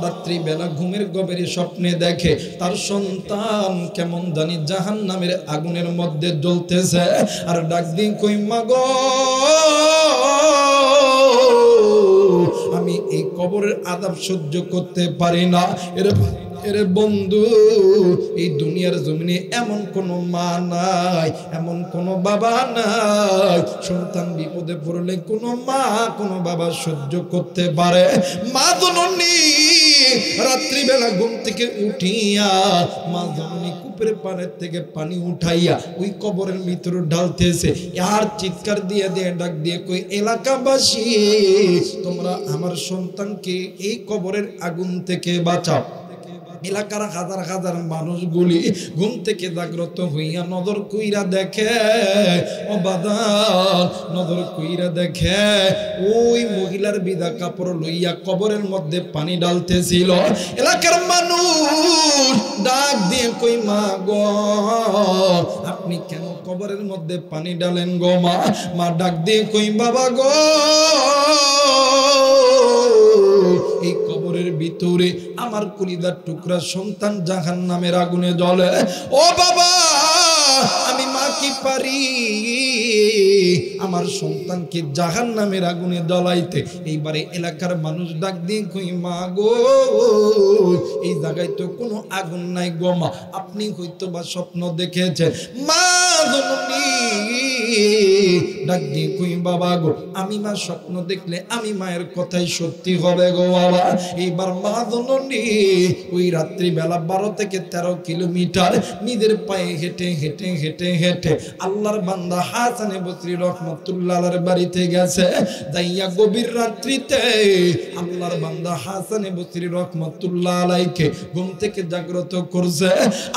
রাত্রি বেলা ঘুমের গভীরে স্বপ্নে দেখে তার সন্তান কেমন জানি জাহান্নামের আগুনের মধ্যে জ্বলতেছে, আর ডাক দিয়ে কই মা গো, আমি এই কবরের আযাব সহ্য করতে পারি না। এরে বন্ধু, এই দুনিয়ার জমিনে এমন কোনো মা নাই, এমন কোনো বাবা নাই, সন্তান বিপদে পড়লে কোনো মা কোনো বাবা সহ্য করতে পারে। মা জননী রাত্রিবেলা ঘুম থেকে উঠিয়া মা জননী কূপের পাড়ের থেকে পানি উঠাইয়া ওই কবরের ভিতরে ঢালতেছে, আর চিৎকার দিয়ে দিয়ে ডাক দিয়ে কই, এলাকাবাসী তোমরা আমার সন্তানকে এই কবরের আগুন থেকে বাঁচাও। এলাকার হাজার হাজার মানুষগুলি ঘুম থেকে জাগ্রত হইয়া নজর কইরা দেখে, ও বাদান নজর কইরা দেখে ওই মহিলার বিধা কাপড় লইয়া কবরের মধ্যে পানি ঢালতেছিল। এলাকার মানুষ ডাক দিয়ে কই, মা গো আপনি কেন কবরের মধ্যে পানি ঢালেন গো মা? মা ডাক দিয়ে কই, বাবা গো এই কবরের ভিতরে আমার কলিজার টুকরা সন্তান জাহান্নামের আগুনে জ্বলে। ও বাবা আমি মা কি পারি আমার সন্তানকে জাহান্নামের আগুনে জ্বলাইতে? এইবারে এলাকার মানুষ ডাক দিয়ে কই, মা গো এই জায়গায় তো কোনো আগুন নাই গো মা, আপনি হয়তো বা স্বপ্ন দেখেছেন। মা জননী ডাক দিয়ে কই, বাবা গো আমি মা স্বপ্ন দেখলে আমি মায়ের কথাই সত্যি হবে গো বাবা। এইবার মা জননী ওই রাত্রিবেলা 12 থেকে 13 কিলোমিটার নিজের পায়ে হেঁটে হেঁটে হেঁটে হেঁটে আল্লাহর বান্দা হাসানে বসরি রহমাতুল্লাহ আলাইহির বাড়িতে গেছে। যাইয়া গভীর রাত্রিতে আল্লাহর বান্দা হাসানে বসরি রহমাতুল্লাহ আলাইহিকে ঘুম থেকে জাগ্রত করছে।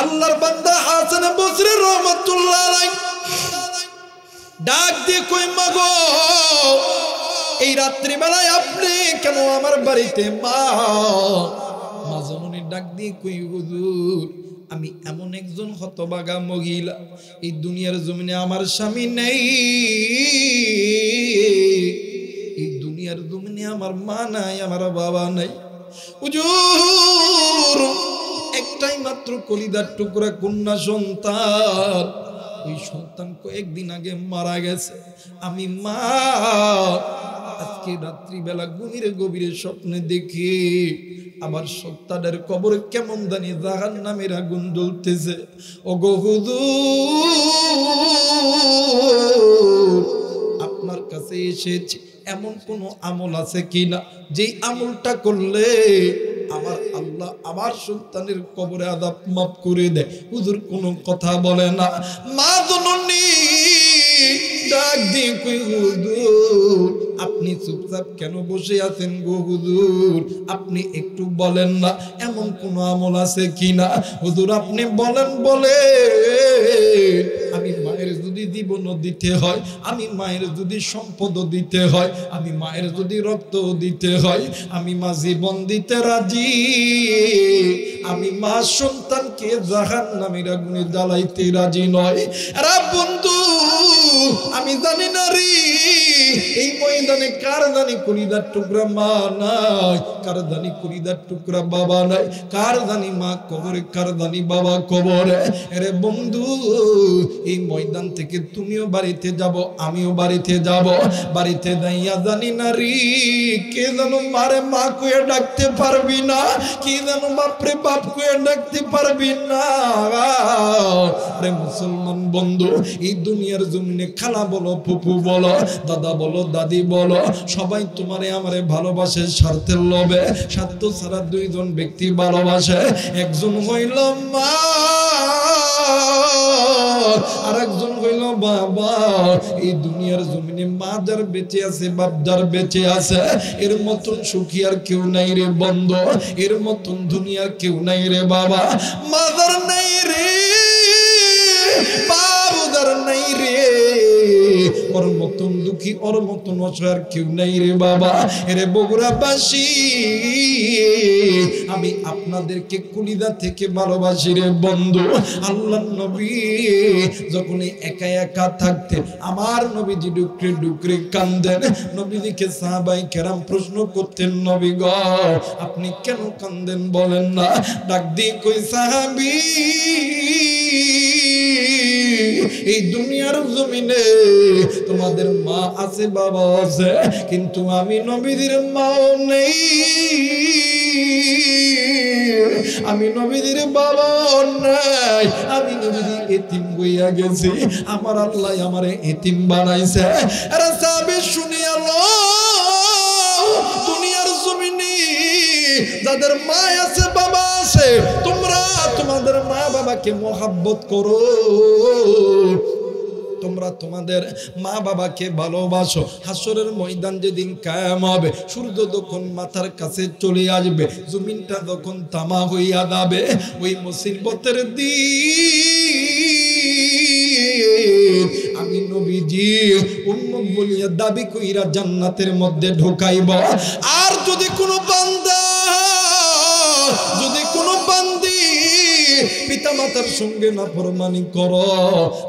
আল্লাহর বান্দা হাসানে বসরি রহমাতুল্লাহ আলাইহি ডাক দিয়ে কই, মা গো এই রাত্রিবেলায় আপনি কেন আমার বাড়িতে? মা জননী ডাক দিয়ে কই, হুজুর আমি এমন একজন হতভাগা মহিলা, এই দুনিয়ার জমিনে আমার স্বামী নেই, এই দুনিয়ার জমিনে আমার মা নাই, আমার বাবা নাই। হুজুর একটাই মাত্র কলিজার টুকরা কন্যা সন্তান, ওই সন্তান কয়েকদিন আগে মারা গেছে। আমি মা আজকে রাত্রিবেলা গভীরে স্বপ্নে দেখি আমার সন্তানের কবরে কেমন জানি জাহান্নামের আগুন জ্বলতেছে। ওগো হুজুর আপনার কাছে এসেছি, এমন কোন আমল আছে কিনা যেই আমলটা করলে আমার আল্লাহ আমার সন্তানের কবরে আযাব মাফ করে দেয়? হুজুর কোনো কথা বলে না। মা জননী ডাক দিয়ে কই, হুজুর আপনি চুপচাপ কেন বসে আছেন গো হুজুর? আপনি একটু বলেন না এমন কোন আমল আছে কিনা? হুজুর আপনি বলেন, বলে আমি মায়ের যদি জীবন দিতে হয়, আমি মায়ের যদি সম্পদ দিতে হয়, আমি মায়ের যদি রক্ত দিতে হয়, আমি মা জীবন দিতে রাজি। আমি মা সন্তানকে জাহান্নামের আগুনে জ্বালাইতে রাজি নয়। আরে বন্ধু আমি জানি না রে এই ময়দানে কার জানি কলিজার টুকরা মা নাই, কার জানি কলিজার টুকরা বাবা নাই, কার জানি মা কবরে, কার জানি বাবা কবরে। আরে বন্ধু এই ময়দান থেকে তুমিও বাড়িতে যাব, আমিও বাড়িতে যাব। বাড়িতে যাইয়া জানি না রে কে জানো মারে মা কয়ে ডাকতে পারবি না, কে জানো বাপরে বাপ কয়ে ডাকতে পারবি না। আরে মুসলমান বন্ধু এই দুনিয়ার জমিনে খালা বলো, ফুফু বলো, দাদা বলো, দাদি বলো, সবাই তোমারে আমারে ভালোবাসে স্বার্থের লোভে। স্বার্থ ছাড়া দুইজন ব্যক্তি ভালোবাসে, একজন হইল মা আর একজন হইল বাবা। এই দুনিয়ার জমিনে মা যার বেঁচে আছে, বাপ যার বেঁচে আছে, এর মতন সুখী আর কেউ নাই রে বন্ধু, এর মতন দুনিয়ার কেউ নাই রে বাবা। মাদার নাই রে, বাবুদার নাই রে, ওর মতন দুঃখী, ওর মতন অসহায় কেউ নাই রে বাবা। এরে বগুড়াবাসী আমি আপনাদেরকে কলিজা থেকে ভালোবাসি রে বন্ধু। আল্লাহর নবী যখন একা একা থাকতেন আমার নবীজি ডুকরে ডুকরে কান্দেন। নবীজিকে সাহাবায়ে কেরাম প্রশ্ন করতেন, নবী গো আপনি কেন কান্দেন বলেন না? ডাক দিয়ে কই, সাহাবী এই দুনিয়ার জমিনে তোমাদের মা আছে বাবা আছে, কিন্তু আমি নবীদের মাও নেই, আমি নবীদের বাবা নাই, আমি নবীদের এতিম হইয়া গেছি। আমার আল্লাহ আমারে এতিম বানাইছে। আরে সাহাবী শুনিয়া লো, দুনিয়ার জমিনে যাদের মা আছে বাবা আছে, তোমরা তোমাদের মা বাবাকে মহব্বত করো, তোমরা তোমাদের মা বাবাকে ভালোবাসো। হাসরের ময়দান যেদিন কায়েম হবে, সূর্য যখন মাথার কাছে চলে আসবে, জমিনটা যখন তামা হইয়া যাবে, ওই মুসিবতের দিন আমি নবীজি উম্মত বলিয়া দাবি কইরা জান্নাতের মধ্যে ঢুকাইব। আর যদি কোনো বান্দা, যদি কোনো বান্দি পিতা মাতার সঙ্গে নাফরমানি করো,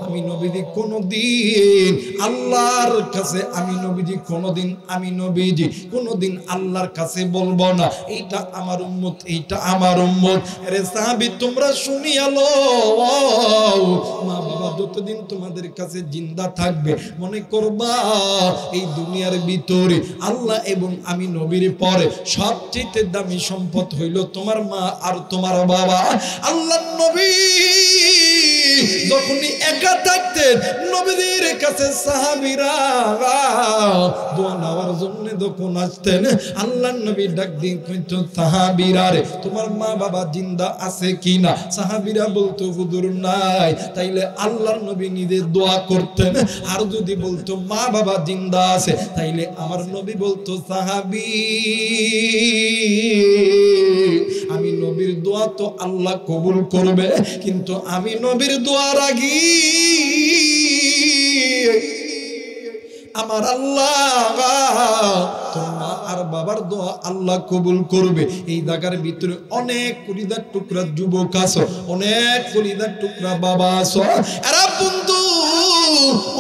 আমি নবীজি কোনদিন আল্লাহর কাছে, আমি নবীজি কোনদিন, আমি নবীজি কোনদিন আল্লাহর কাছে বলবো না এইটা আমার উম্মত, এইটা আমার উম্মত। আরে সাহাবী তোমরা শুনিয়া লো, মা বাবা যতদিন তোমাদের কাছে জিন্দা থাকবে, মনে করবা এই দুনিয়ার ভিতরে আল্লাহ এবং আমি নবীর পরে সবচেয়ে দামি সম্পদ হইল তোমার মা আর তোমার বাবা। আল্লাহ নবী যখনই একা থাকতেন, নবীদের কাছে সাহাবীরা দোয়া নেওয়ার জন্য যখন আসতেন, আল্লাহ নবী ডাক দিয়ে কইতো, সাহাবীরা রে তোমার মা বাবা জিন্দা আছে কিনা? সাহাবীরা বলতো হুজুর নাই। তাইলে আল্লাহর নবী নিজে দোয়া করতেন। আর যদি বলতো মা বাবা জিন্দা আছে, তাইলে আমার নবী বলতো, সাহাবী আমি নবীর দোয়া তো আল্লাহ কবুল করবে, কিন্তু আমি নবীর দোয়ার আগে আমার আল্লাহ তোর মা আর বাবার দোয়া আল্লাহ কবুল করবে। এই জায়গার ভিতরে অনেক কলিজার টুকরা যুবক আছো, অনেক কলিজার টুকরা বাবা আছো। এরা বন্ধু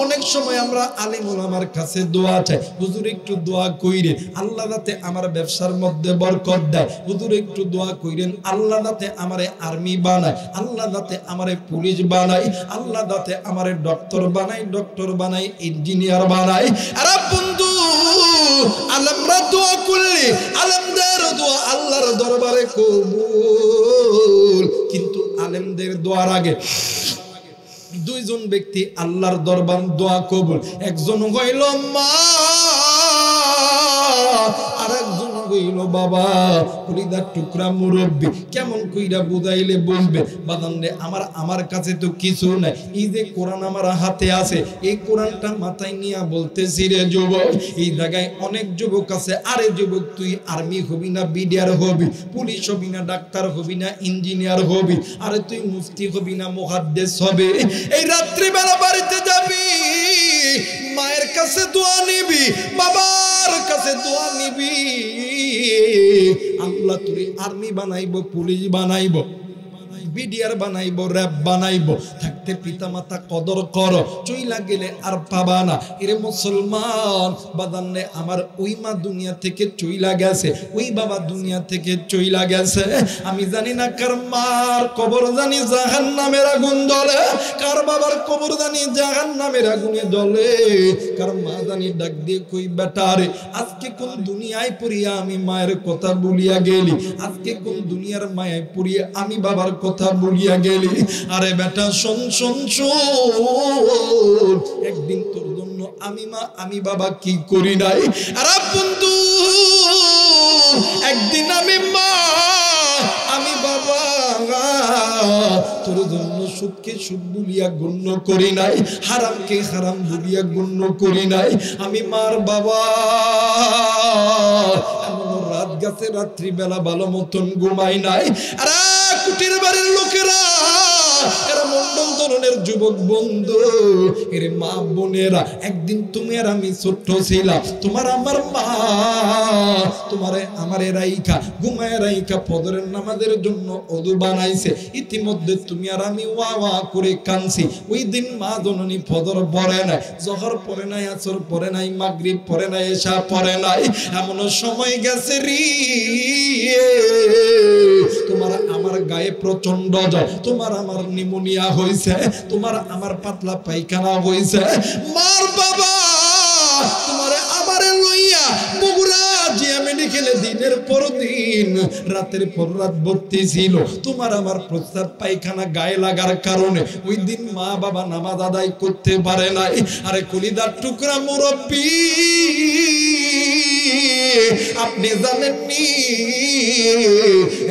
অনেক সময় আমরা আলেম ওলামার কাছে দোয়া চাই, হুজুর একটু দোয়া কইরেন আল্লাহ যাতে আমার ব্যবসার মধ্যে বরকত দেয়, হুজুর একটু দোয়া কইরেন আল্লাহ যাতে আমারে আর্মি বানায়, আল্লাহ যাতে আমারে পুলিশ বানায়, আল্লাহ যাতে আমারে ডক্টর বানায়, ডক্টর বানায়, ইঞ্জিনিয়ার বানায়। আরে বন্ধু আলেমরা দোয়া করলে আলেমদের দোয়া আল্লাহর দরবারে কবুল, কিন্তু আলেমদের দোয়ার আগে দুইজন ব্যক্তি আল্লাহর দরবার দোয়া কবুল। একজন হইল মা, আর একজন হইল বাবা। কলিজার টুকরা মুরব্বী কেমন কইরা বুঝাইলে বলবে, বাদানরে আমার কাছে তো কিছু নাই, এই যে কোরআন আমার হাতে আছে, এই কোরআনটা মাথায় নিয়ে বলতেছি রে যুবক, এই জায়গায় অনেক যুবক আছে, আরে যুবক তুই আর্মি হবি না, বিডিআর হবি, পুলিশ হবি না, ডাক্তার হবি না, ইঞ্জিনিয়ার হবি, আরে তুই মুফতি হবি না, মুহাদ্দিস হবে। এই রাত্রিবেলা বাড়িতে যাবি, মায়ের কাছে দোয়া নিবি, বাবার কাছে দোয়া নিবি, আল্লাহ তুই আর্মি বানাইবো, পুলিশ বানাইবো, বিডিআর বানাইবো, র‍্যাব বানাইবো। থাকতে পিতা মাতা কদর করো, চইলা গেলে আর পাবা না। এরে মুসলমান বাদানে আমার ওই মা দুনিয়া থেকে চইলা গেছে, ওই বাবা দুনিয়া থেকে চইলা গেছে। আমি জানি না কার মার কবর জানি জাহান্নামের আগুন জ্বলে, কার বাবার কবর জানি জাহান্নামের আগুনে জ্বলে, কার মা জানি ডাক দিয়ে কই বেটা রে আজকে কোন দুনিয়ায় পড়িয়া আমি মায়ের কথা বলিয়া গেলি, আজকে কোন দুনিয়ার মায়ে পড়িয়া আমি বাবার কথা বলিয়া গেলি। আরে বেটা শোন শোন শোন, একদিন তোর জন্য আমি মা আমি বাবা কি করি নাই। আরে বন্ধু একদিন আমি মা আমি বাবা তোর জন্য সুখকে সুখ বলিয়া গণ্য করি নাই, হারামকে হারাম বলিয়া গণ্য করি নাই। আমি মার বাবা এমন রাত গেছে, রাত্রিবেলা ভালো মতন ঘুমাই নাই। আরে কুটির বাড়ির লোকেরা, এরা মন্ডল ধরনের যুবক বন্ধু, এর মা বোনেরা, একদিন তুমি আর আমি ছোট্ট ছিলাম, তোমার আমার মা তোমারে আমারে রাইখা ঘুমায় রাইখা ফজরের নামাজের জন্য ওযু বানাইছে। ইতিমধ্যে তুমি আর আমি ওয়া ওয়া করে কাঁদছি। ওই দিন মা জননী ফজর পড়ে নাই, জোহর পড়ে নাই, আসর পড়ে নাই, মাগরিব পড়ে নাই, এশা পড়ে নাই। এমন সময় গেছে রে তোমার আমার গায়ে প্রচন্ড জ্বর, তোমার আমার নিউমোনিয়া হয়েছে, তোমার আমার পাতলা পায়খানা হয়েছে। মার বাবা গেলে দিনের পর দিন রাতের পর রাত ভর্তি ছিল তোমার আমার প্রস্তাব পায়খানা গায়ে লাগার কারণে ওই দিন মা বাবা নামাজ আদায় করতে পারে নাই। আরে কলিদার টুকরা মুরব্বী, আপনি জানেননি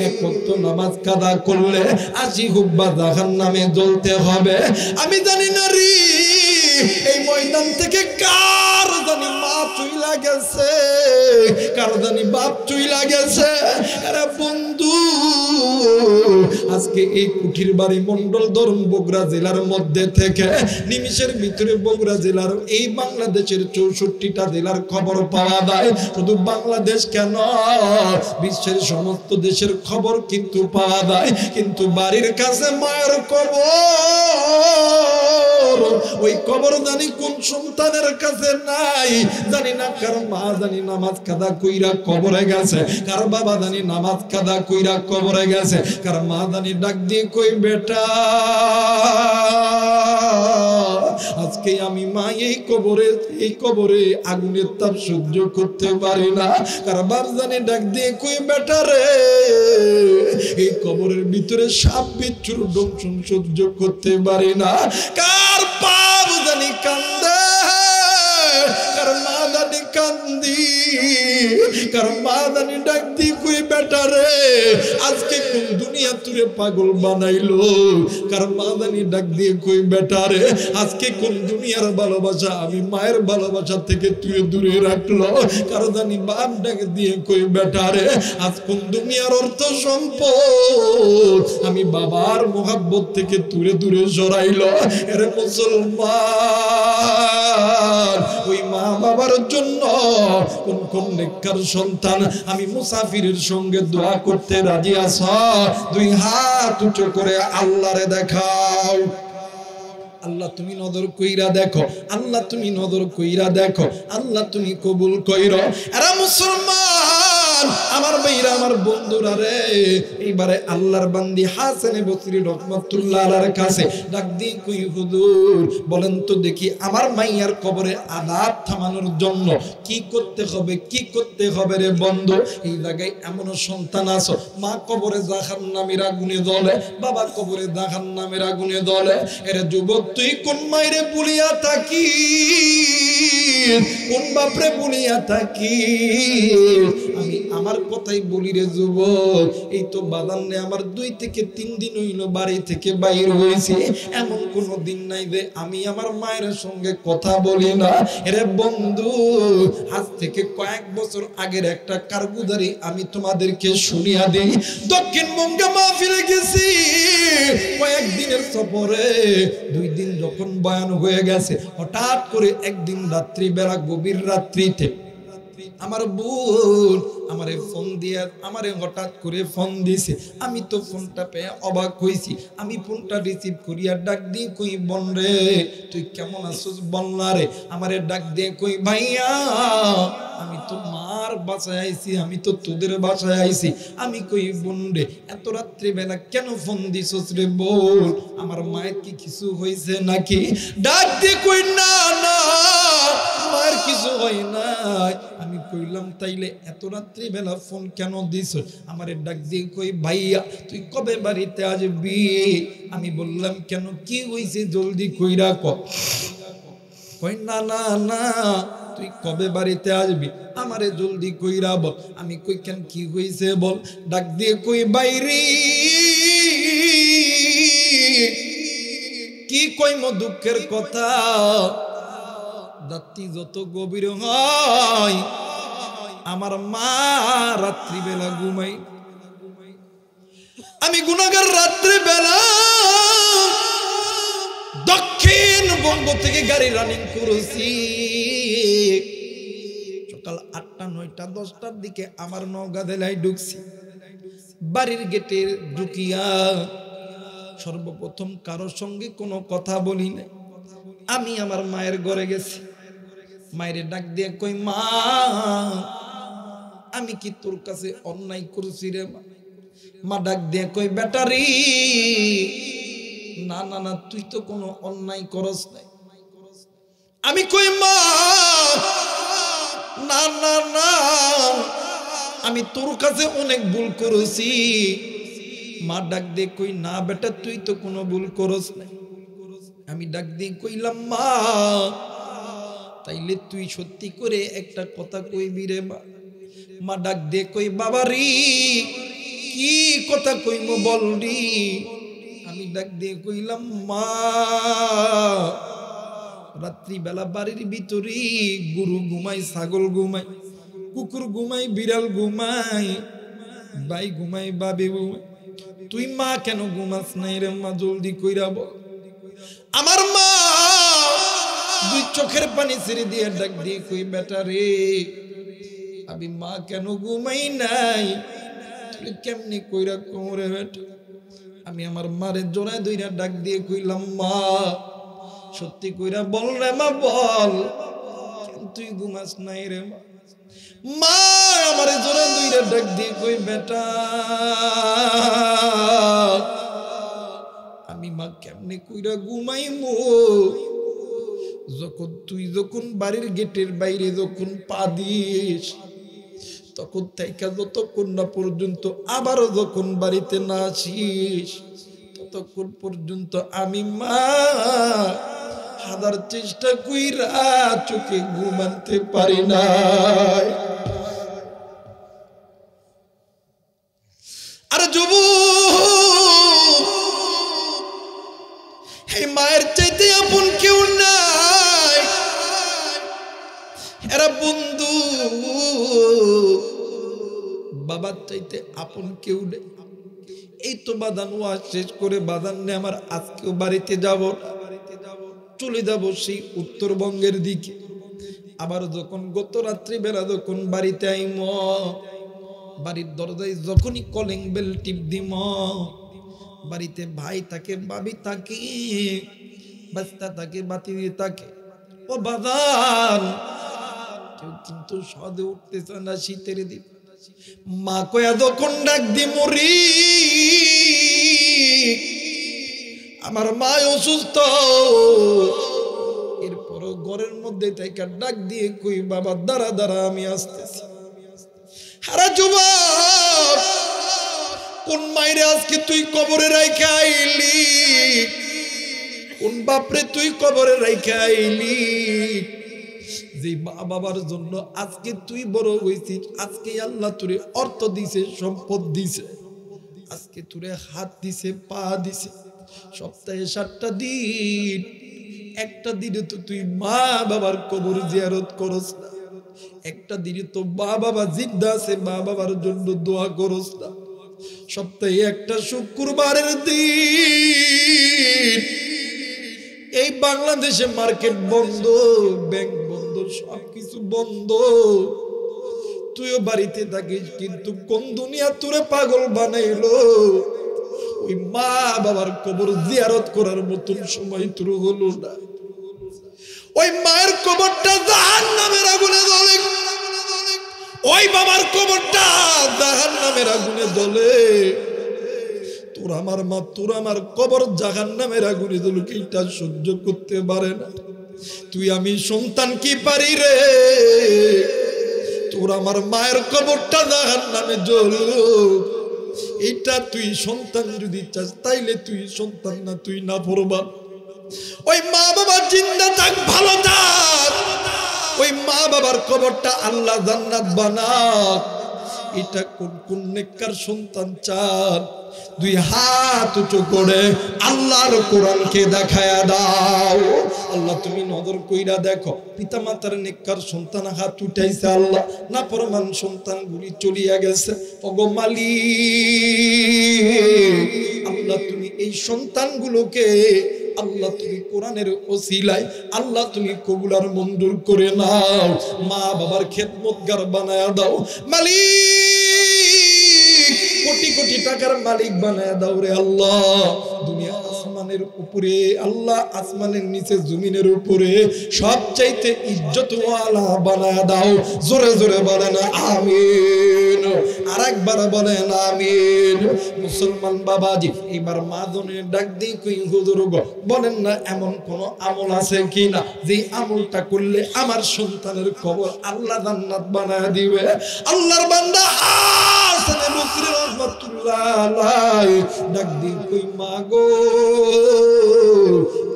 এক ওয়াক্ত নামাজ কাদা করলে 80 হুব্বা জাহান্নামে জ্বলতে হবে। আমি জানি না রে এই ময়দান থেকে কার জানি মা চুইলা গেছে, কার জানি বাপ চুইলা গেছে। আরে বন্ধু, আজকে এই কুঠির বাড়ি মন্ডল ধরুন বগুড়া জেলার মধ্যে থেকে নিমিষের ভিতরে বগুড়া জেলার এই বাংলাদেশের 64টা জেলার খবর পাওয়া যায়। শুধু বাংলাদেশ কেন, বিশ্বের সমস্ত দেশের খবর কিন্তু পাওয়া যায়। কিন্তু বাড়ির কাছে মায়ের কবর, ওই কবর জানি কোন সন্তানের কাছে নাই। জানি না কার মা জানি নামাজ কাদা কইরা কবরে গেছে, কার বাবা জানি নামাজ কাদা কইরা কবরে গেছে, কার মা জানি ডাক দিয়ে কই বেটা আজকে আমি মা এই কবরে আগুনের তাপ সহ্য করতে পারি না। কার বাপ জানি ডাক দিয়ে কই বেটা রে এই কবরের ভিতরে সাপ বিচ্ছুর দংশন সহ্য করতে পারি না। কার বাপ জানি কান্দে, কার মা জানি কান্দি, কার মা জানি ডাক দিয়ে কই বেটা রে আজকে কোন দুনিয়া তুরে পাগল বানাইলো। কার মা জানি ডাক দিয়ে কই বেটা রে আজকে কোন দুনিয়ার ভালোবাসা আমি মায়ের ভালোবাসা থেকে তুই দূরে রাখলো। কারো জানি বাপ ডাক দিয়ে কই বেটা রে আজ কোন দুনিয়ার অর্থ সম্পদ আমি বাবার মোহাব্বত থেকে দূরে দূরে সরাইলো। এরে মুসলমান, ওই মা বাবার জন্য কোন কোন নেককার সন্তান আমি মুসাফিরের সঙ্গে দোয়া করতে রাজি আছো? দুই হাত উঁচু করে আল্লাহরে দেখাও। আল্লাহ তুমি নজর কইরা দেখো, আল্লাহ তুমি নজর কইরা দেখো, আল্লাহ তুমি কবুল কইরো। এরা মুসলমান আমার ভাইরা আমার বন্ধুরা রে, এইবারে আল্লাহর বান্দি হাসান বসরি রহমাতুল্লাহ আলাইহির কাছে ডাক দিয়ে কই হুজুর বলেন তো দেখি আমার মাইয়ার কবরে আযাব থামানোর জন্য কি করতে হবে, কি করতে হবে রে বন্ধু। এই জায়গায় এমন সন্তান আছো মা কবরে জাহান্নামের আগুনে জ্বলে, বাবা কবরে জাহান্নামের আগুনে জ্বলে। এর যুবক তুই কোন মাইরে বুলিয়া থাকি, কোন বাপরে বুলিয়া থাকি? আমি আমার কথাই বলি রে যুবক, এই তো বাদান্নে আমার 2 থেকে 3 দিন হইল বাড়ি থেকে বাইর হয়েছে, এমন কোন দিন নাই যে আমি আমার মায়ের সঙ্গে কথা বলি না। এরে বন্ধু, আজ থেকে কয়েক বছর আগের একটা কারগুজারি আমি তোমাদেরকে শুনিয়া দিই। দক্ষিণবঙ্গে মাহফিলে গেছি কয়েকদিনের সফরে, 2 দিন যখন বয়ান হয়ে গেছে হঠাৎ করে একদিন রাত্রি বেলা গভীর রাত্রিতে আমার বোন আমারে ফোন দিয়া আমারে হঠাৎ করে ফোন দিছে। আমি তো ফোনটা পেয়ে অবাক হইছি। আমি ফোনটা রিসিভ করিয়া ডাক দিয়ে কই বোন রে তুই কেমন আছিস বল না রে। আমারে ডাক দিয়ে কই ভাইয়া আমি তো মার বাসায় আইছি, আমি তো তোদের বাসায় আইছি। আমি কই বোন রে এত রাত্রি বেলা কেন ফোন দিছস রে বল, আমার মায়ের কি কিছু হয়েছে নাকি? ডাক দিয়ে কই না না মায়ের কিছু হয় নাই। আমি কইলাম তাইলে এত রাত্রি বেলা ফোন কেন দিছ? আমারে ডাক দিয়ে কই ভাইয়া তুই কবে বাড়িতে আসবি? আমি বললাম কেন কি হইছে জলদি কইরা ক। কই না না না তুই কবে বাড়িতে আসবি আমারে জলদি কইরা বল। আমি কই কেন কি হইছে বল। ডাক দিয়ে কই বাইরি কি কইম দুঃখের কথা, রাত্রি যত গভীর হয় আমার মা রাত্রিবেলা ঘুমাই। আমি গুনাহগার রাত্রিবেলা দক্ষিণবঙ্গ থেকে গাড়ি রানিং করেছি। সকাল 8টা 9টা 10টার দিকে আমার নওগাঁ জেলায় ঢুকছি। বাড়ির গেটে ঢুকিয়া সর্বপ্রথম কারোর সঙ্গে কোনো কথা বলি নাই। আমি আমার মায়ের ঘরে গেছি। মায়ের ডাক দিয়ে কই মা আমি কি তোর কাছে অন্যায় করছি রে? মা ডাক দিয়ে কই বেটারি না না না তুই তো কোনো অন্যায় করস নাই। আমি কই মা না না না আমি তোর কাছে অনেক ভুল করেছি। মা ডাক দিয়ে কই না বেটা তুই তো কোনো ভুল করস না। আমি ডাক দিয়ে কইলাম মা তাইলে তুই সত্যি করে একটা কথা কইবি রে মা। মা ডাক দিয়ে কই বাবা রে কি কথা কইব বল রে। আমি ডাক দিয়ে কইলাম মা রাত্রি বেলা বাড়ির ভিতরে গরু ঘুমাই, ছাগল ঘুমাই, কুকুর ঘুমাই, বিড়াল ঘুমাই, ভাই ঘুমাই, বাবি ঘুমাই, তুই মা কেন ঘুমাস নাই রে মা জলদি কইরা বল। আমার মা দুই চোখের পানি ছেড়ে দিয়ে ডাক দিয়ে কই বেটা রে আমি মা কেন ঘুমাই নাই তুই কেমনি কইরা কোমরে বেটা। আমি আমার মারে জোড়ায় ধইরা ডাক দিয়ে কইলাম মা সত্যি কইরা বল রে মা বল তুই ঘুমাস নাই রে মা। মা আমারে জোড়ায় ধইরা ডাক দিয়ে কই বেটা আমি মা কেমনে কইরা ঘুমাইমু যখন তুই যখন বাড়ির গেটের বাইরে যখন পা দিস তখন থেকে যতক্ষণ না পর্যন্ত আবারও যখন বাড়িতে না আসিস ততক্ষণ পর্যন্ত আমি মা হাজার চেষ্টা কইরা চোখে ঘুমাতে পারি না। আরে যুবক এই মায়ের চাইতে আপন কেউ নাই। এরা বন্ধু বাবার চাইতে আপন কেউ নেই। এই তো বাদান ওয়াজ শেষ করে বাদান নে আমার আজকেও বাড়িতে যাব না, চলে যাব সেই উত্তরবঙ্গের দিকে। আবার যখন গত রাত্রি বেলা যখন বাড়িতে আইম বাড়ির দরজায় যখনই কলিং বেল টিপ দিম বাড়িতে ভাই থাকে, ভাবি থাকে, বাস্তা থাকে, বাতিনি থাকে, ও বাদান কেউ কিন্তু সদে উঠতেছে না শীতের দিন। মা কয়া যখন ডাক দি মরি আমার মা অসুস্থ এরপরও ঘরের মধ্যে থেকে ডাক দিয়ে কই বাবা দাঁড়া দাঁড়া আমি আসতেছি। হারা যুবক কোন মাইরে আজকে তুই কবরে রাইখা আইলি, কোন বাপরে তুই কবরে রাইখা আইলি যে বাবার জন্য আজকে তুই বড় হইছিস। আজকে আল্লাহ তোরে অর্থ দিছে, সম্পদ দিছে, আজকে তোরে হাত দিছে, পা দিছে। সপ্তাহে 7টা দিন, একটা দিনে তো তুই মা বাবার কবর জিয়ারত করস না, একটা দিনে তো মা বাবা জিন্দা আছে মা বাবার জন্য দোয়া করস না। সপ্তাহে একটা শুক্রবারের দিন এই বাংলাদেশে মার্কেট বন্ধ, ব্যাংক বন্ধ, সবকিছু বন্ধ, তুইও বাড়িতে থাকিস। কিন্তু কোন দুনিয়া তোরে পাগল বানাইলো ওই মা বাবার কবর জিয়ারত করার মতন সময় তোর হলো না। ওই মায়ের কবরটা জাহান্নামের আগুনে জ্বলে, ওই বাবার কবরটা জাহান্নামের আগুনে জ্বলে। তোর আমার মা, তোর আমার কবর জাহান্নামের আগুনে জ্বলে, এইটা সহ্য করতে পারে না। তুই আমি সন্তান কি পারি রে, তোর আমার মায়ের কবরটা জাহান্নামে জ্বললো, এটা তুই সন্তান যদি চাস তাইলে তুই সন্তান না, তুই না ফরমান। ওই মা বাবা জিন্দা থাক, ভালো থাক, ওই মা বাবার কবরটা আল্লাহ জান্নাত বানাক। এটা কোন কোন নেককার সন্তান চান? দুই হাত উঁচু করে আল্লাহর কোরআনকে দেখায়া দাও। আল্লাহ তুমি নজর কইরা দেখো, পিতা মাতার নেককার সন্তান হাত উঠাইছে, আল্লাহ নাফরমান সন্তান গুলি চলিয়া গেছে। ওগো মালিক, আল্লাহ তুমি এই সন্তানগুলোকে আল্লাহ তুমি কোরআনের ওসিলায় আল্লাহ তুমি কবুল আর মঞ্জুর করে নাও, মা বাবার খেদমতগার বানায়া দাও মালিক, কোটি কোটি টাকার মালিক বানায়া দাও রে আল্লাহ। দুনিয়া আসমানের উপরে আল্লাহ, আসমানের নিচে জমিনের উপরে সবচাইতে ইজ্জতওয়ালা বানায়া দাও। জোরে জোরে বলেন আমিন, আরেকবার বলেন আমিন। মুসলমান বাবাজি এবার মাদনের ডাক দিয়ে কই হুজুর গো বলেন না এমন কোন আমল আছে কিনা যে আমলটা করলে আমার সন্তানের কবর আল্লাহ জান্নাত বানায়া দিবে? আল্লাহর বান্দা লাই ডাক দিন কই মা গো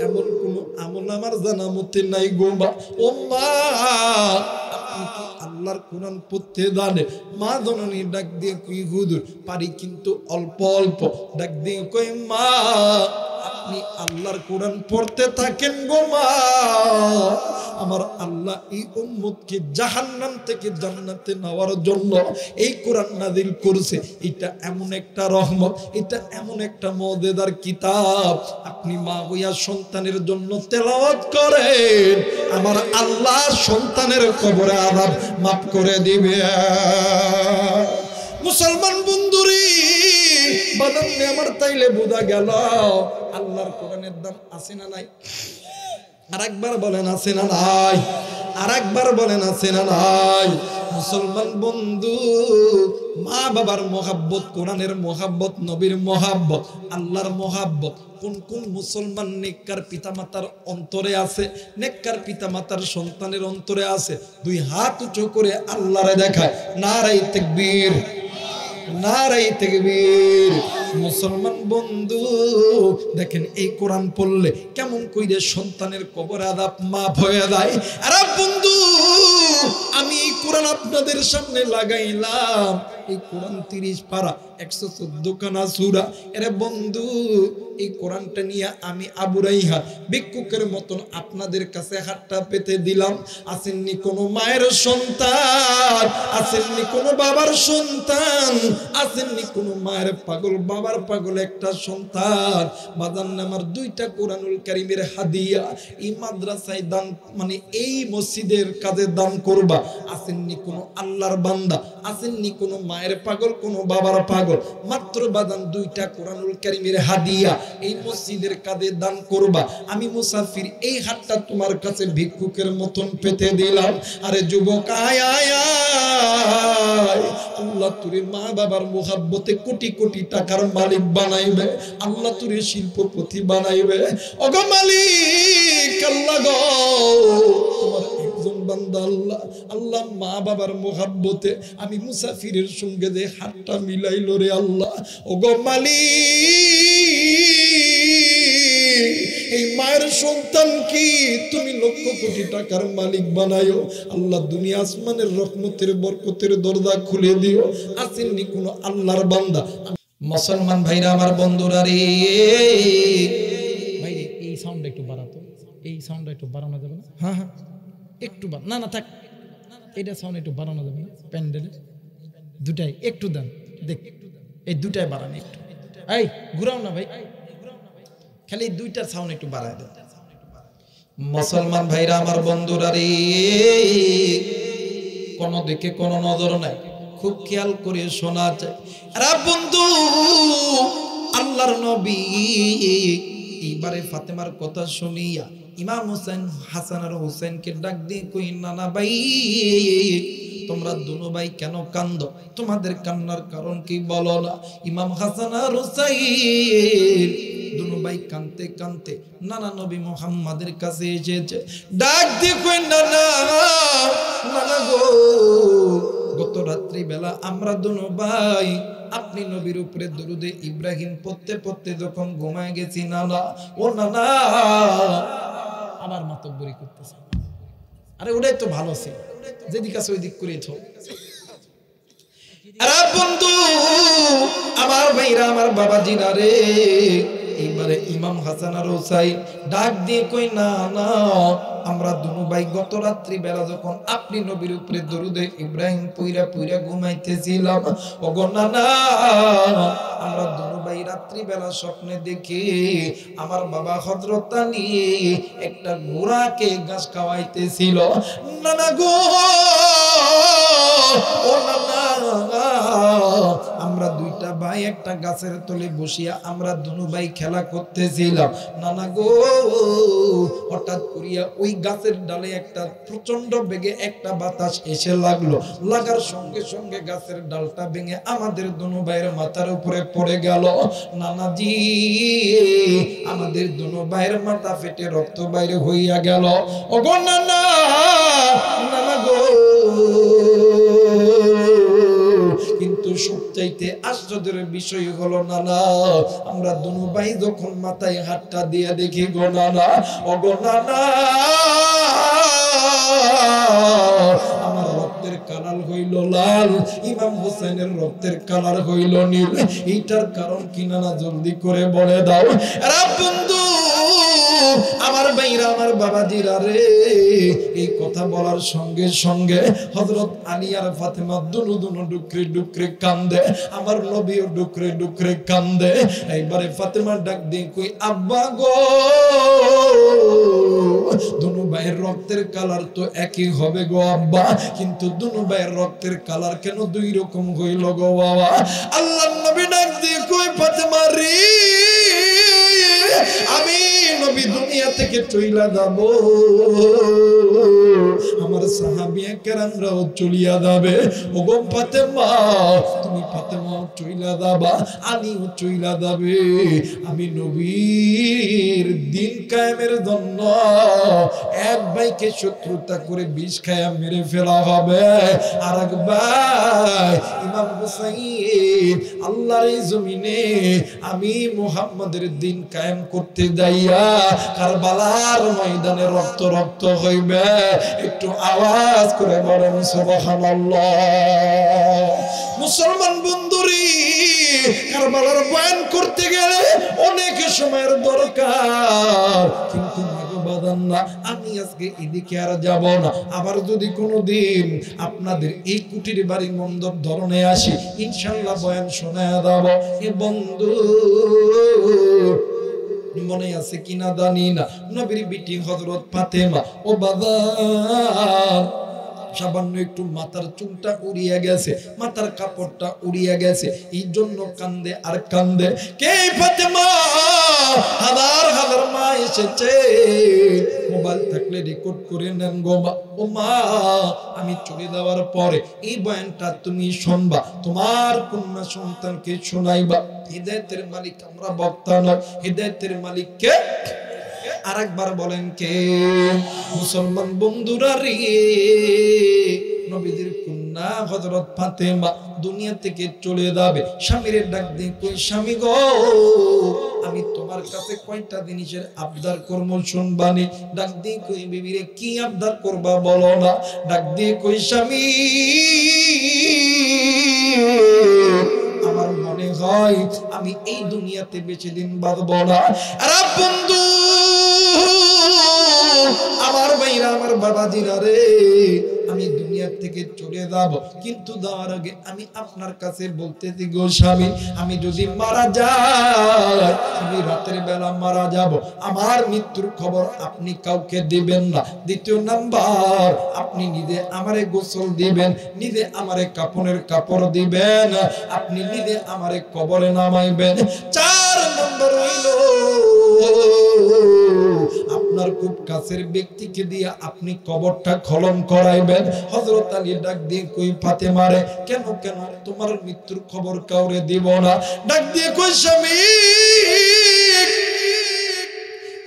এমন কোন আমল আমার জানা মতে নাই গো মা ও মা আপনি কি আল্লাহর কোরআন পড়তে জানে মা জননী ডাক দিয়ে কই হুজুর পারি কিন্তু অল্প অল্প ডাক দিয়ে কই মা আপনি আল্লাহর কোরআন পড়তে থাকেন গো মা আমার আল্লাহ এই উম্মতকে জাহান্নাম থেকে জান্নাতে নেওয়ার জন্য এই কোরআন নাযিল করেছে এটা এমন একটা রহমত এটা এমন একটা মুজিজার কিতাব আপনি মা হইয়া সন্তানের জন্য তেলাওয়াত করেন আমার আল্লাহ সন্তানের কবরে আযাব মাফ করে দিবে মুসলমান বন্ধুরি বাদামে আমার তাইলে বোঝা গেল আল্লাহর কোরআনের দাম আছে না নাই আরেকবার বলেন আছে না নাই আরেকবার বলেন আছে না নাই মুসলমান বন্ধু মা বাবার মহব্বত কোরআনের মহব্বত নবীর মহব্বত আল্লাহর মহব্বত কোন কোন মুসলমান নেককার পিতামাতার অন্তরে আছে নেককার পিতামাতার সন্তানের অন্তরে আছে দুই হাত উঁচু করে আল্লাহরে দেখায় নারায়ে তাকবীর নারায়ে তাকবীর মুসলমান বন্ধু দেখেন এই কোরআন পড়লে কেমন কইরে সন্তানের কবর আযাব মাফ হয়ে যায় আরে বন্ধু আমি এই কোরআন আপনাদের সামনে লাগাইলাম এই কোরআন 30 পারা 114 খানা সূরা আরে বন্ধু এই কোরআনটা নিয়ে আমি আবু রাইহা ভিক্ষুকের মতন আপনাদের কাছে হাতটা পেতে দিলাম আসেননি কোনো মায়ের সন্তান আসেননি কোনো বাবার সন্তান আসেননি কোনো মায়ের পাগল বাবার পাগল একটা সন্তান বাজান আমার দুইটা কোরআনুল কারীমের হাদিয়া এই মাদ্রাসায় দান মানে এই মসজিদের কাজে দান করবা আসেননি কোনো আল্লাহর বান্দা আসেননি কোনো মায়ের পাগল কোনো বাবার পাগল মাত্র বাজান দুইটা কোরআনুল কারীমের হাদিয়া এই মসজিদের কাজে দান করবা আমি মুসাফির এই হাতটা তোমার কাছে ভিক্ষুকের মতন পেতে দিলাম আরে যুবক আয় আয় আয় আল্লাহ তোরে মা বাবার মুহাব্বতে কোটি কোটি টাকার মালিক বানাইবে আল্লাহ তোরে শিল্পপতি বানাইবে ওগো মালিক আল্লাহ গো তোমার একজন বান্দা আল্লাহ আল্লাহ মা বাবার মুহাব্বতে আমি মুসাফিরের সঙ্গে যে হাতটা মিলাইলো রে আল্লাহ ওগো মালিক এই মায়ের সন্তান কি তুমি লক্ষ কোটি টাকার মালিক বানায়ো আল্লাহ দুনিয়া আসমানের রহমতের বরকতের দরজা খুলে দিও আসেননি কোনো আল্লাহর বান্দা মুসলমান ভাইরা আমার বন্ধুরা রে ভাই এই সাউন্ড একটু বাড়াতো এই সাউন্ডটা একটু বাড়ানো যাবে না হ্যাঁ হ্যাঁ একটু না না থাক এটা সাউন্ড একটু বাড়ানো যাবে না প্যান্ডেলের দুটাই একটু দেন দেখ এই দুটাই বাড়ান একটু এই ঘুরাও না ভাই খালি দুইটার সাউন্ড একটু বাড়ায় দেন মুসলমান ভাইরা আমার বন্ধুরা রে কোন দিকে কোন নজর নাই খুব খেয়াল করে শোনা যায় আরে বন্ধু আল্লাহর নবী এইবারে ফাতেমার কথা শুনিয়া ইমাম হোসেন হাসান আর হোসেনকে ডাক দিয়ে কই নানা ভাই তোমরা দুনো ভাই কেন কান্দো তোমাদের কান্নার কারণ কি বলো না ইমাম হাসান আর হোসেন দুনো ভাই কাঁদতে কাঁদতে নানা নবী মুহাম্মাদের কাছে এসেছে ডাক দিয়ে কই নানা নানা গো গত রাত্রি বেলা আমরা দুনো ভাই আপনি নবীর উপরে দরুদে ইব্রাহিম পড়তে পড়তে যখন ঘুমায় গেছি নানা ও নানা আবার মাতব্বরি করতেছে আরে ওটাই তো ভালো ছিল যেদিক আছে ওই দিক করেছ আরে বন্ধু আমার ভাইরা আমার বাবাজিরা রে এইবারে ইমাম হাসান আর হোসেন ডাক দিয়ে কই না না আমরা দুনো ভাই গত রাত্রি বেলা যখন আপনি নবীর উপরে দরুদে ইব্রাহিম পইরা পইরা ঘুমাইতেছিলাম ওগো নানা আমরা দুনো ভাই রাত্রি বেলা স্বপ্নে দেখি আমার বাবা হযরত আলী একটা ঘোড়াকে ঘাস খাওয়াইতেছিল নানা গো ও নানা আমরা দুইটা ভাই একটা গাছের তলে বসিয়া আমরা দুনো ভাই খেলা করতেছিলাম নানা গো হঠাৎ করিয়া ওই গাছের ডালে একটা প্রচন্ড বেগে একটা বাতাস এসে লাগলো লাগার সঙ্গে সঙ্গে গাছের ডালটা ভেঙে আমাদের দুনো ভাইয়ের মাথার উপরে পড়ে গেল নানাজি আমাদের দুনো ভাইয়ের মাথা ফেটে রক্ত বাইরে হইয়া গেল ওগো নানা নানা গো কিন্তু কিন্তু সবচাইতে আশ্চর্যের বিষয় হলো নানা, আমরা দুনু ভাই যখন মাথায় হাতটা দিয়ে দেখি গো নানা, ও গো নানা, আমার রক্তের কালার হইল লাল, ইমাম হোসেনের রক্তের কালার হইল নীল। এইটার কারণ কি নানা জলদি করে বলে দাও। এরা বন্ধু, আমার ভাইরা, আমার বাবাজিরা রে, এই কথা বলার সঙ্গে সঙ্গে হযরত আলী আর ফাতেমা দুনু দুনু ডুকরে ডুকরে কান্দে, আমার নবীও ডুকরে ডুকরে কান্দে। এইবারে ফাতেমা ডাক দিয়ে কই, আব্বা গো, দুনু ভাইয়ের রক্তের কালার তো একই হবে গো আব্বা, কিন্তু দুনু ভাইয়ের রক্তের কালার কেন দুই রকম হইল গো বাবা? আল্লাহর নবী ডাক দিয়ে কই, ফাতেমা রে, আমি নবী দুনিয়া থেকে চইলা যাব, আমার সাহাবিয়ে কেরামরাও চলিয়া যাবে। ওগো ফাতেমা, তুমি ফাতেমাও চইলা যাবা, আলীও চইলা যাবে। আমি নবীর দিন কায়েমের জন্য এক ভাইকে শত্রুতা করে বিষ খায়া মেরে ফেলা হবে, আর এক ভাই ইমাম হুসাইন আল্লাহর এই জমিনে আমি মুহাম্মাদের দিন কায়েম করতে যাইয়া কারবালার ময়দানে রক্ত রক্ত হইবে। একটু আওয়াজ করে বলেন সুবহানাল্লাহ। মুসলমান বন্ধুরি, কারবালার বয়ান করতে গেলে অনেক সময়ের দরকার, কিন্তু না, আমি আজকে এদিকে আর যাব না। আবার যদি কোনোদিন আপনাদের এই কুটির বাড়ি মন্দর ধরনে আসি, ইনশাআল্লাহ বয়ান শোনায়া দেব। এ বন্ধু, মনে আছে কিনা জানি না, নবীর বিটি হযরত ফাতেমা, ও বাবা, সামান্য একটু মাথার চুলটা উড়িয়ে গেছে, মাথার কাপড়টা উড়িয়ে গেছে, এই জন্য কান্দে আর কান্দে। কে ফাতেমা? হাজার হাজার মা এসেছে, মোবাইল থাকলে রেকর্ড করে নেন গো মা। ও মা, আমি চলে যাওয়ার পরে এই বয়ানটা তুমি শুনবা, তোমার কন্যা সন্তানকে শোনাইবা। হিদায়াতের মালিক আমরা বক্তা নয়, হিদায়াতের মালিক কে? আরেকবার বলেন কে? মুসলমান বন্ধুরা রে, নবীদের কন্যা হযরত ফাতেমা দুনিয়া থেকে চলে যাবে। স্বামীর ডাক দিয়ে কই, স্বামী গো, আমি তোমার কাছে কয়টা জিনিসের আবদার করব শুনবানি। ডাক দিয়ে কই, বিবি রে, কি আবদার করবা বলো না। ডাক দিয়ে কই, স্বামী, আমার মনে হয় আমি এই দুনিয়াতে বেশি দিন বাঁচব না। আরে বন্ধু, আমার ভাইরা, আমার বাবাজিরা রে, আমি দুনিয়া থেকে চলে যাব, কিন্তু যাওয়ার আগে আমি আপনার কাছে বলতেছি গো স্বামী, আমি যদি মারা যাই, আমি রাতের বেলা মারা যাব, আমার মৃত্যুর খবর আপনি কাউকে দিবেন না। দ্বিতীয় নাম্বার, আপনি নিজে আমারে গোসল দিবেন, নিজে আমারে কাফনের কাপড় দিবেন, আপনি নিজে আমারে কবরে নামাইবেন। 4 নম্বর হইল, আপনার খুব কাছের ব্যক্তিকে দিয়ে আপনি কবরটা খনন করাইবেন। হযরত আলী ডাক দিয়ে কই, ফাতেমা রে, কেন কেন তোমার মৃত্যুর খবর কাউরে দিব না? ডাক দিয়ে কই, স্বামী,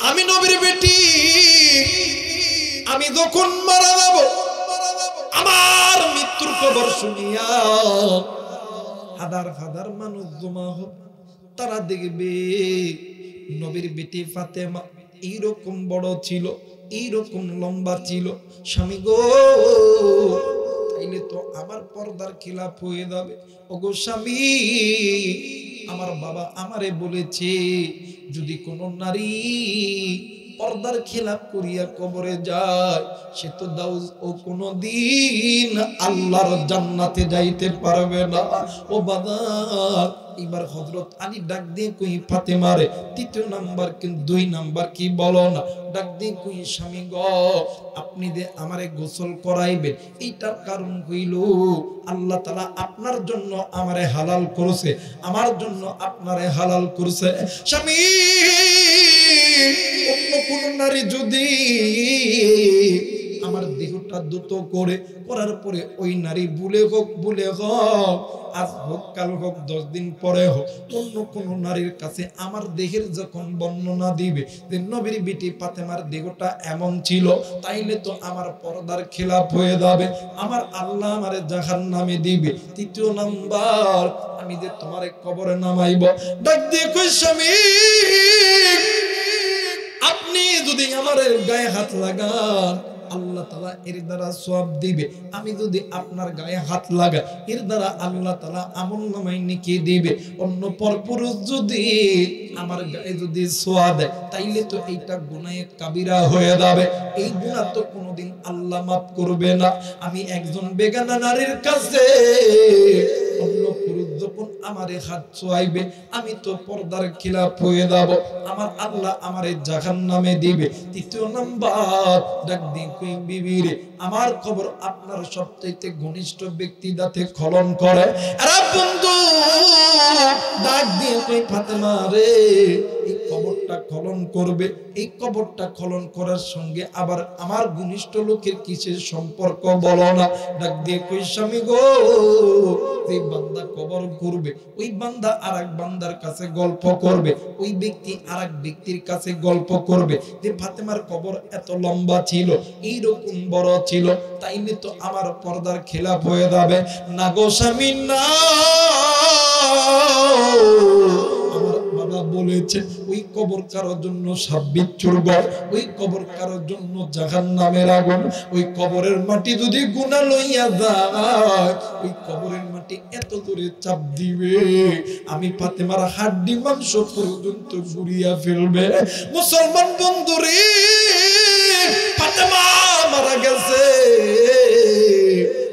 আমি নবীর বেটি, আমি যখন মারা যাব, আমার মৃত্যুর খবর শুনিয়া হাজার হাজার মানুষ জমা হবে, তারা দেখবে নবীর বেটি ফাতেমা এইরকম বড় ছিল, এইরকম লম্বা ছিল। স্বামী গো, তাইলে তো আমার পর্দার খিলাফ হয়ে যাবে। ওগো স্বামী, আমার বাবা আমারে বলেছে, যদি কোনো নারী পর্দার খিলাফ করিয়া কবরে যায়, সে তো দাও ও কোনদিন আল্লাহর জান্নাতে যাইতে পারবে না। ও বাবা, এবার হযরত আলী ডাক দিয়ে কই, ফাতেমা রে, 3 নাম্বার কিন্তু 2 নাম্বার কি বলো না? ডাক দিয়ে কই, স্বামী গো, আপনি যে আমারে গোসল করাইবেন, এইটার কারণ হইল আল্লাহ তাআলা আপনার জন্য আমারে হালাল করেছে, আমার জন্য আপনারে হালাল করেছে। স্বামী, অন্য কোন নারী যদি আমার দেহটা দ্রুত করে করার পরে ওই নারী ভুলে হোক আজ হোক কাল হোক 10 দিন পরে হোক অন্য কোন নারীর কাছে আমার দেহের যখন বর্ণনা দিবে যে নবীর বিটি ফাতেমার দেহটা এমন ছিল, তাইলে তো আমার পর্দার খেলাপ হয়ে যাবে, আমার আল্লাহ আমারে জাহান্নামে দিবে। তৃতীয় নাম্বার, আমি যে তোমারে কবরে নামাইব, ডাক দিয়ে কই স্বামী আপনি যদি আমার গায়ে হাত লাগান আল্লাহ তাআলা এর দ্বারা সওয়াব দিবে, আমি যদি আপনার গায়ে হাত লাগাই এর দ্বারা আল্লাহ তাআলা আমলনামায় নেকি দিবে। অন্য পরপুরুষ যদি আমার গায়ে যদি ছোঁয়া দেয় তাইলে তো এইটা গুনাহে কাবিরা হয়ে যাবে, এই গুনাহ তো কোনোদিন আল্লাহ মাফ করবে না। আমি একজন বেগানা নারীর কাছে অন্য পুরুষ যখন আমারে হাত ছোঁয়াইবে আমি তো পর্দার খিলাফ হয়ে যাব, আমার আল্লাহ আমারে জাহান্নামে দিবে। তৃতীয় নাম্বার, ডাক দিন কই বিবিরে আমার খবর আপনার সবচাইতে ঘনিষ্ঠ ব্যক্তি যাতে খলন করে। আরে বন্ধু ডাক দিয়ে কই ফাতেমা রে এই কবরটা খলন করবে, এই কবরটা খলন করার সঙ্গে আবার আমার ঘনিষ্ঠ লোকের কিসের সম্পর্ক বলো না। ডাক দিয়ে কই স্বামী গো যে বান্দা কবর করবে ওই বান্দা আরেক বান্দার কাছে গল্প করবে, ওই ব্যক্তি আরেক ব্যক্তির কাছে গল্প করবে যে ফাতেমার কবর এত লম্বা ছিল, এইরকম বড় ছিল, তাইলে তো আমার পর্দার খেলাপ হয়ে যাবে। না গো স্বামী না, আমার বাবা বলেছে ওই কবর কারোর জন্য সাব্বিচ্ছুর ঘর, ওই কবর কারোর জন্য জাহান্নামের আগুন, ওই কবরের মাটি যদি গুনাহ লইয়া যায় ওই কবরের মাটি এত জোরে চাপ দিবে আমি ফাতেমার হাড্ডি মাংস পর্যন্ত গুড়িয়া ফেলবে। মুসলমান বন্ধুরে ফাতেমা মারা গেছে।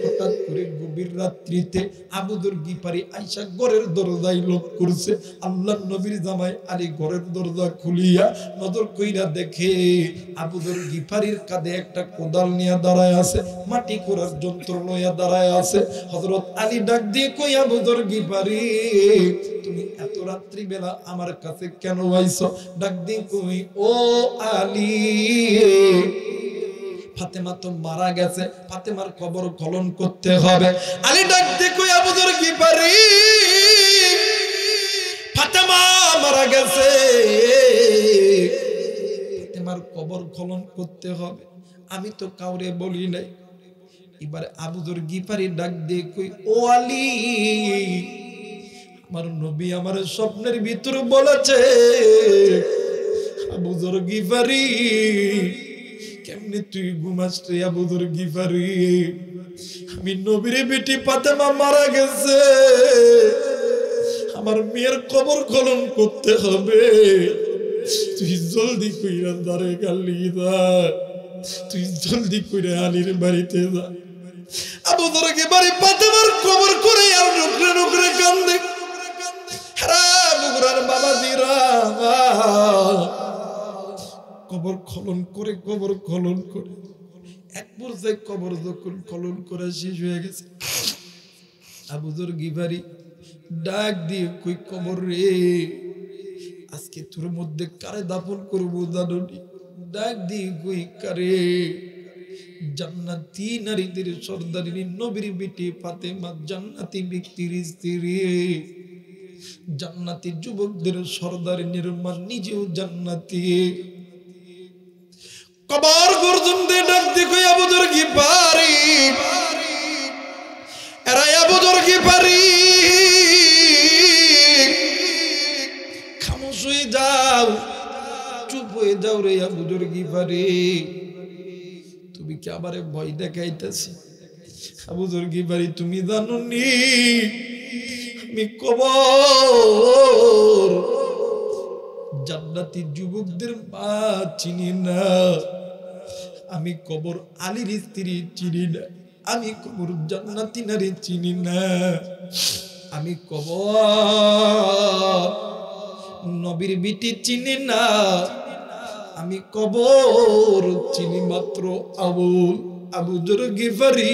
হঠাৎ করে গভীর রাত্রিতে আবু যর গিফারি আয়েশা ঘরের দরজায় লক করছে, আল্লাহর নবীর জামাই আলী ঘরের দরজা খুলিয়া নজর কইরা দেখে আবু যর গিফারির কাঁধে একটা কোদাল নিয়ে দাঁড়ায় আছে, মাটি খোঁড়ার যন্ত্র লইয়া দাঁড়ায় আছে। হযরত আলী ডাক দিয়ে কই আবু যর গিফারি তুমি এত রাত্রি বেলা আমার কাছে কেন আইছো? ডাক দিয়ে কই ও আলী ফাতেমা তো মারা গেছে, ফাতেমার কবর খনন করতে হবে। আলী ডাক দিয়ে কই আবু যর গিফারি ফাতেমা মারা গেছে, ফাতেমার কবর খনন করতে হবে, আমি তো কাউরে বলি নাই। এবারে আবু যর গিফারি ডাক দিয়ে কই ও আলী আমার নবী আমার স্বপ্নের ভিতর বলেছে আবু যর গিফারি কেমনে তুই ঘুমাস রে আবু যর গিফারি, আমি নবীর বেটি ফাতেমা মারা গেছে, আমার মেয়ের কবর খনন করতে হবে, তুই জলদি কইরা দারে গালি দা, তুই জলদি কইরা আলীর বাড়িতে যা। আবু যর গিফারি ফাতেমার কবর করে আর নুকরে নুকরে কান্দে। হ্যাঁ বগুড়ার বাবা জিরা কবর খনন করে এক পর্যায়ে কবর যখন খনন করা শেষ হয়ে গেছে আবু যর গিফারি ডাক দিয়ে কই কবর রে আজকে তোর মধ্যে কারে দাফন করবো জানি? ডাক দিয়ে কই কারে? জান্নাতি নারীদের সর্দারিনী নবীর বেটি ফাতেমা জান্নাতি ব্যক্তির স্ত্রী, জান্নাতি যুবকদের সর্দারিনীর মা নিজেও জান্নাতি। কবর গর্জনতে ডাক দিয়ে কই আবু যর গিফারি এরা আবু যর গিফারি খামোশ হয়ে যাও, চুপ হয়ে যাও রে আবু যর গিফারি, তুমি কি আমারে ভয় দেখাইতেছি? আবু যর গিফারি তুমি জানো নি আমি কবর জান্নাতি যুবকদের মা চিনি না, আমি কবর আলীর স্ত্রী চিনি না, আমি কবর জান্নাতি নারী চিনি না, আমি কবর নবীর বিটি চিনি না, আমি কবর চিনি মাত্র আবুল। আবু যর গিফারি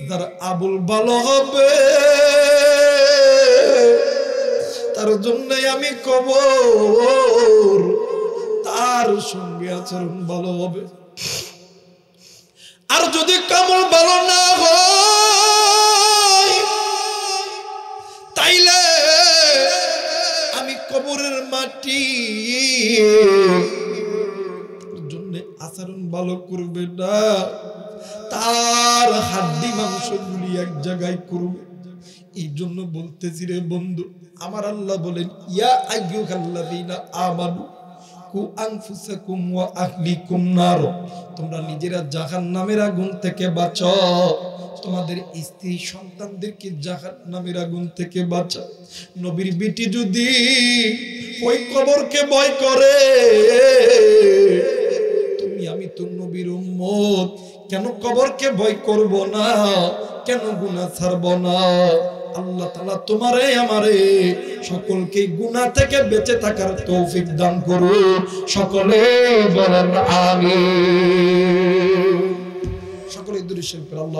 যার আবুল ভালো হবে তার জন্য আমি কবর, তার সঙ্গে আচরণ ভালো হবে। আর যদি কামল ভালো না হয় তাইলে আমি কবরের মাটি জন্য আচরণ ভালো করবে না, তার হাড্ডি মাংসগুলি এক জায়গায় করবে। এই জন্য বলতেছি রে বন্ধু, আমার আল্লাহ বলেন ইয়া আইয়ুহাল্লাযীনা আমানু কু আনফুসাকুম ওয়া আহলিকুম নার, তোমরা নিজেরা জাহান্নামের আগুন থেকে বাঁচাও, তোমাদের স্ত্রী সন্তানদেরকে জাহান্নামের আগুন থেকে বাঁচাও। নবীর বেটি যদি ওই কবরকে ভয় করে, তুমি আমি তো নবীর উম্মত, কেন কবরকে ভয় করব না, কেন গুনাহ ছাড়ব না? আল্লাহ তাআলা তোমারে আমারে সকলকে গুনাহ থেকে বেঁচে থাকার তৌফিক দান করুন। সকলে বলেন আমিন। সকলে দুরূদ শরীফ পড়ে আল্লাহ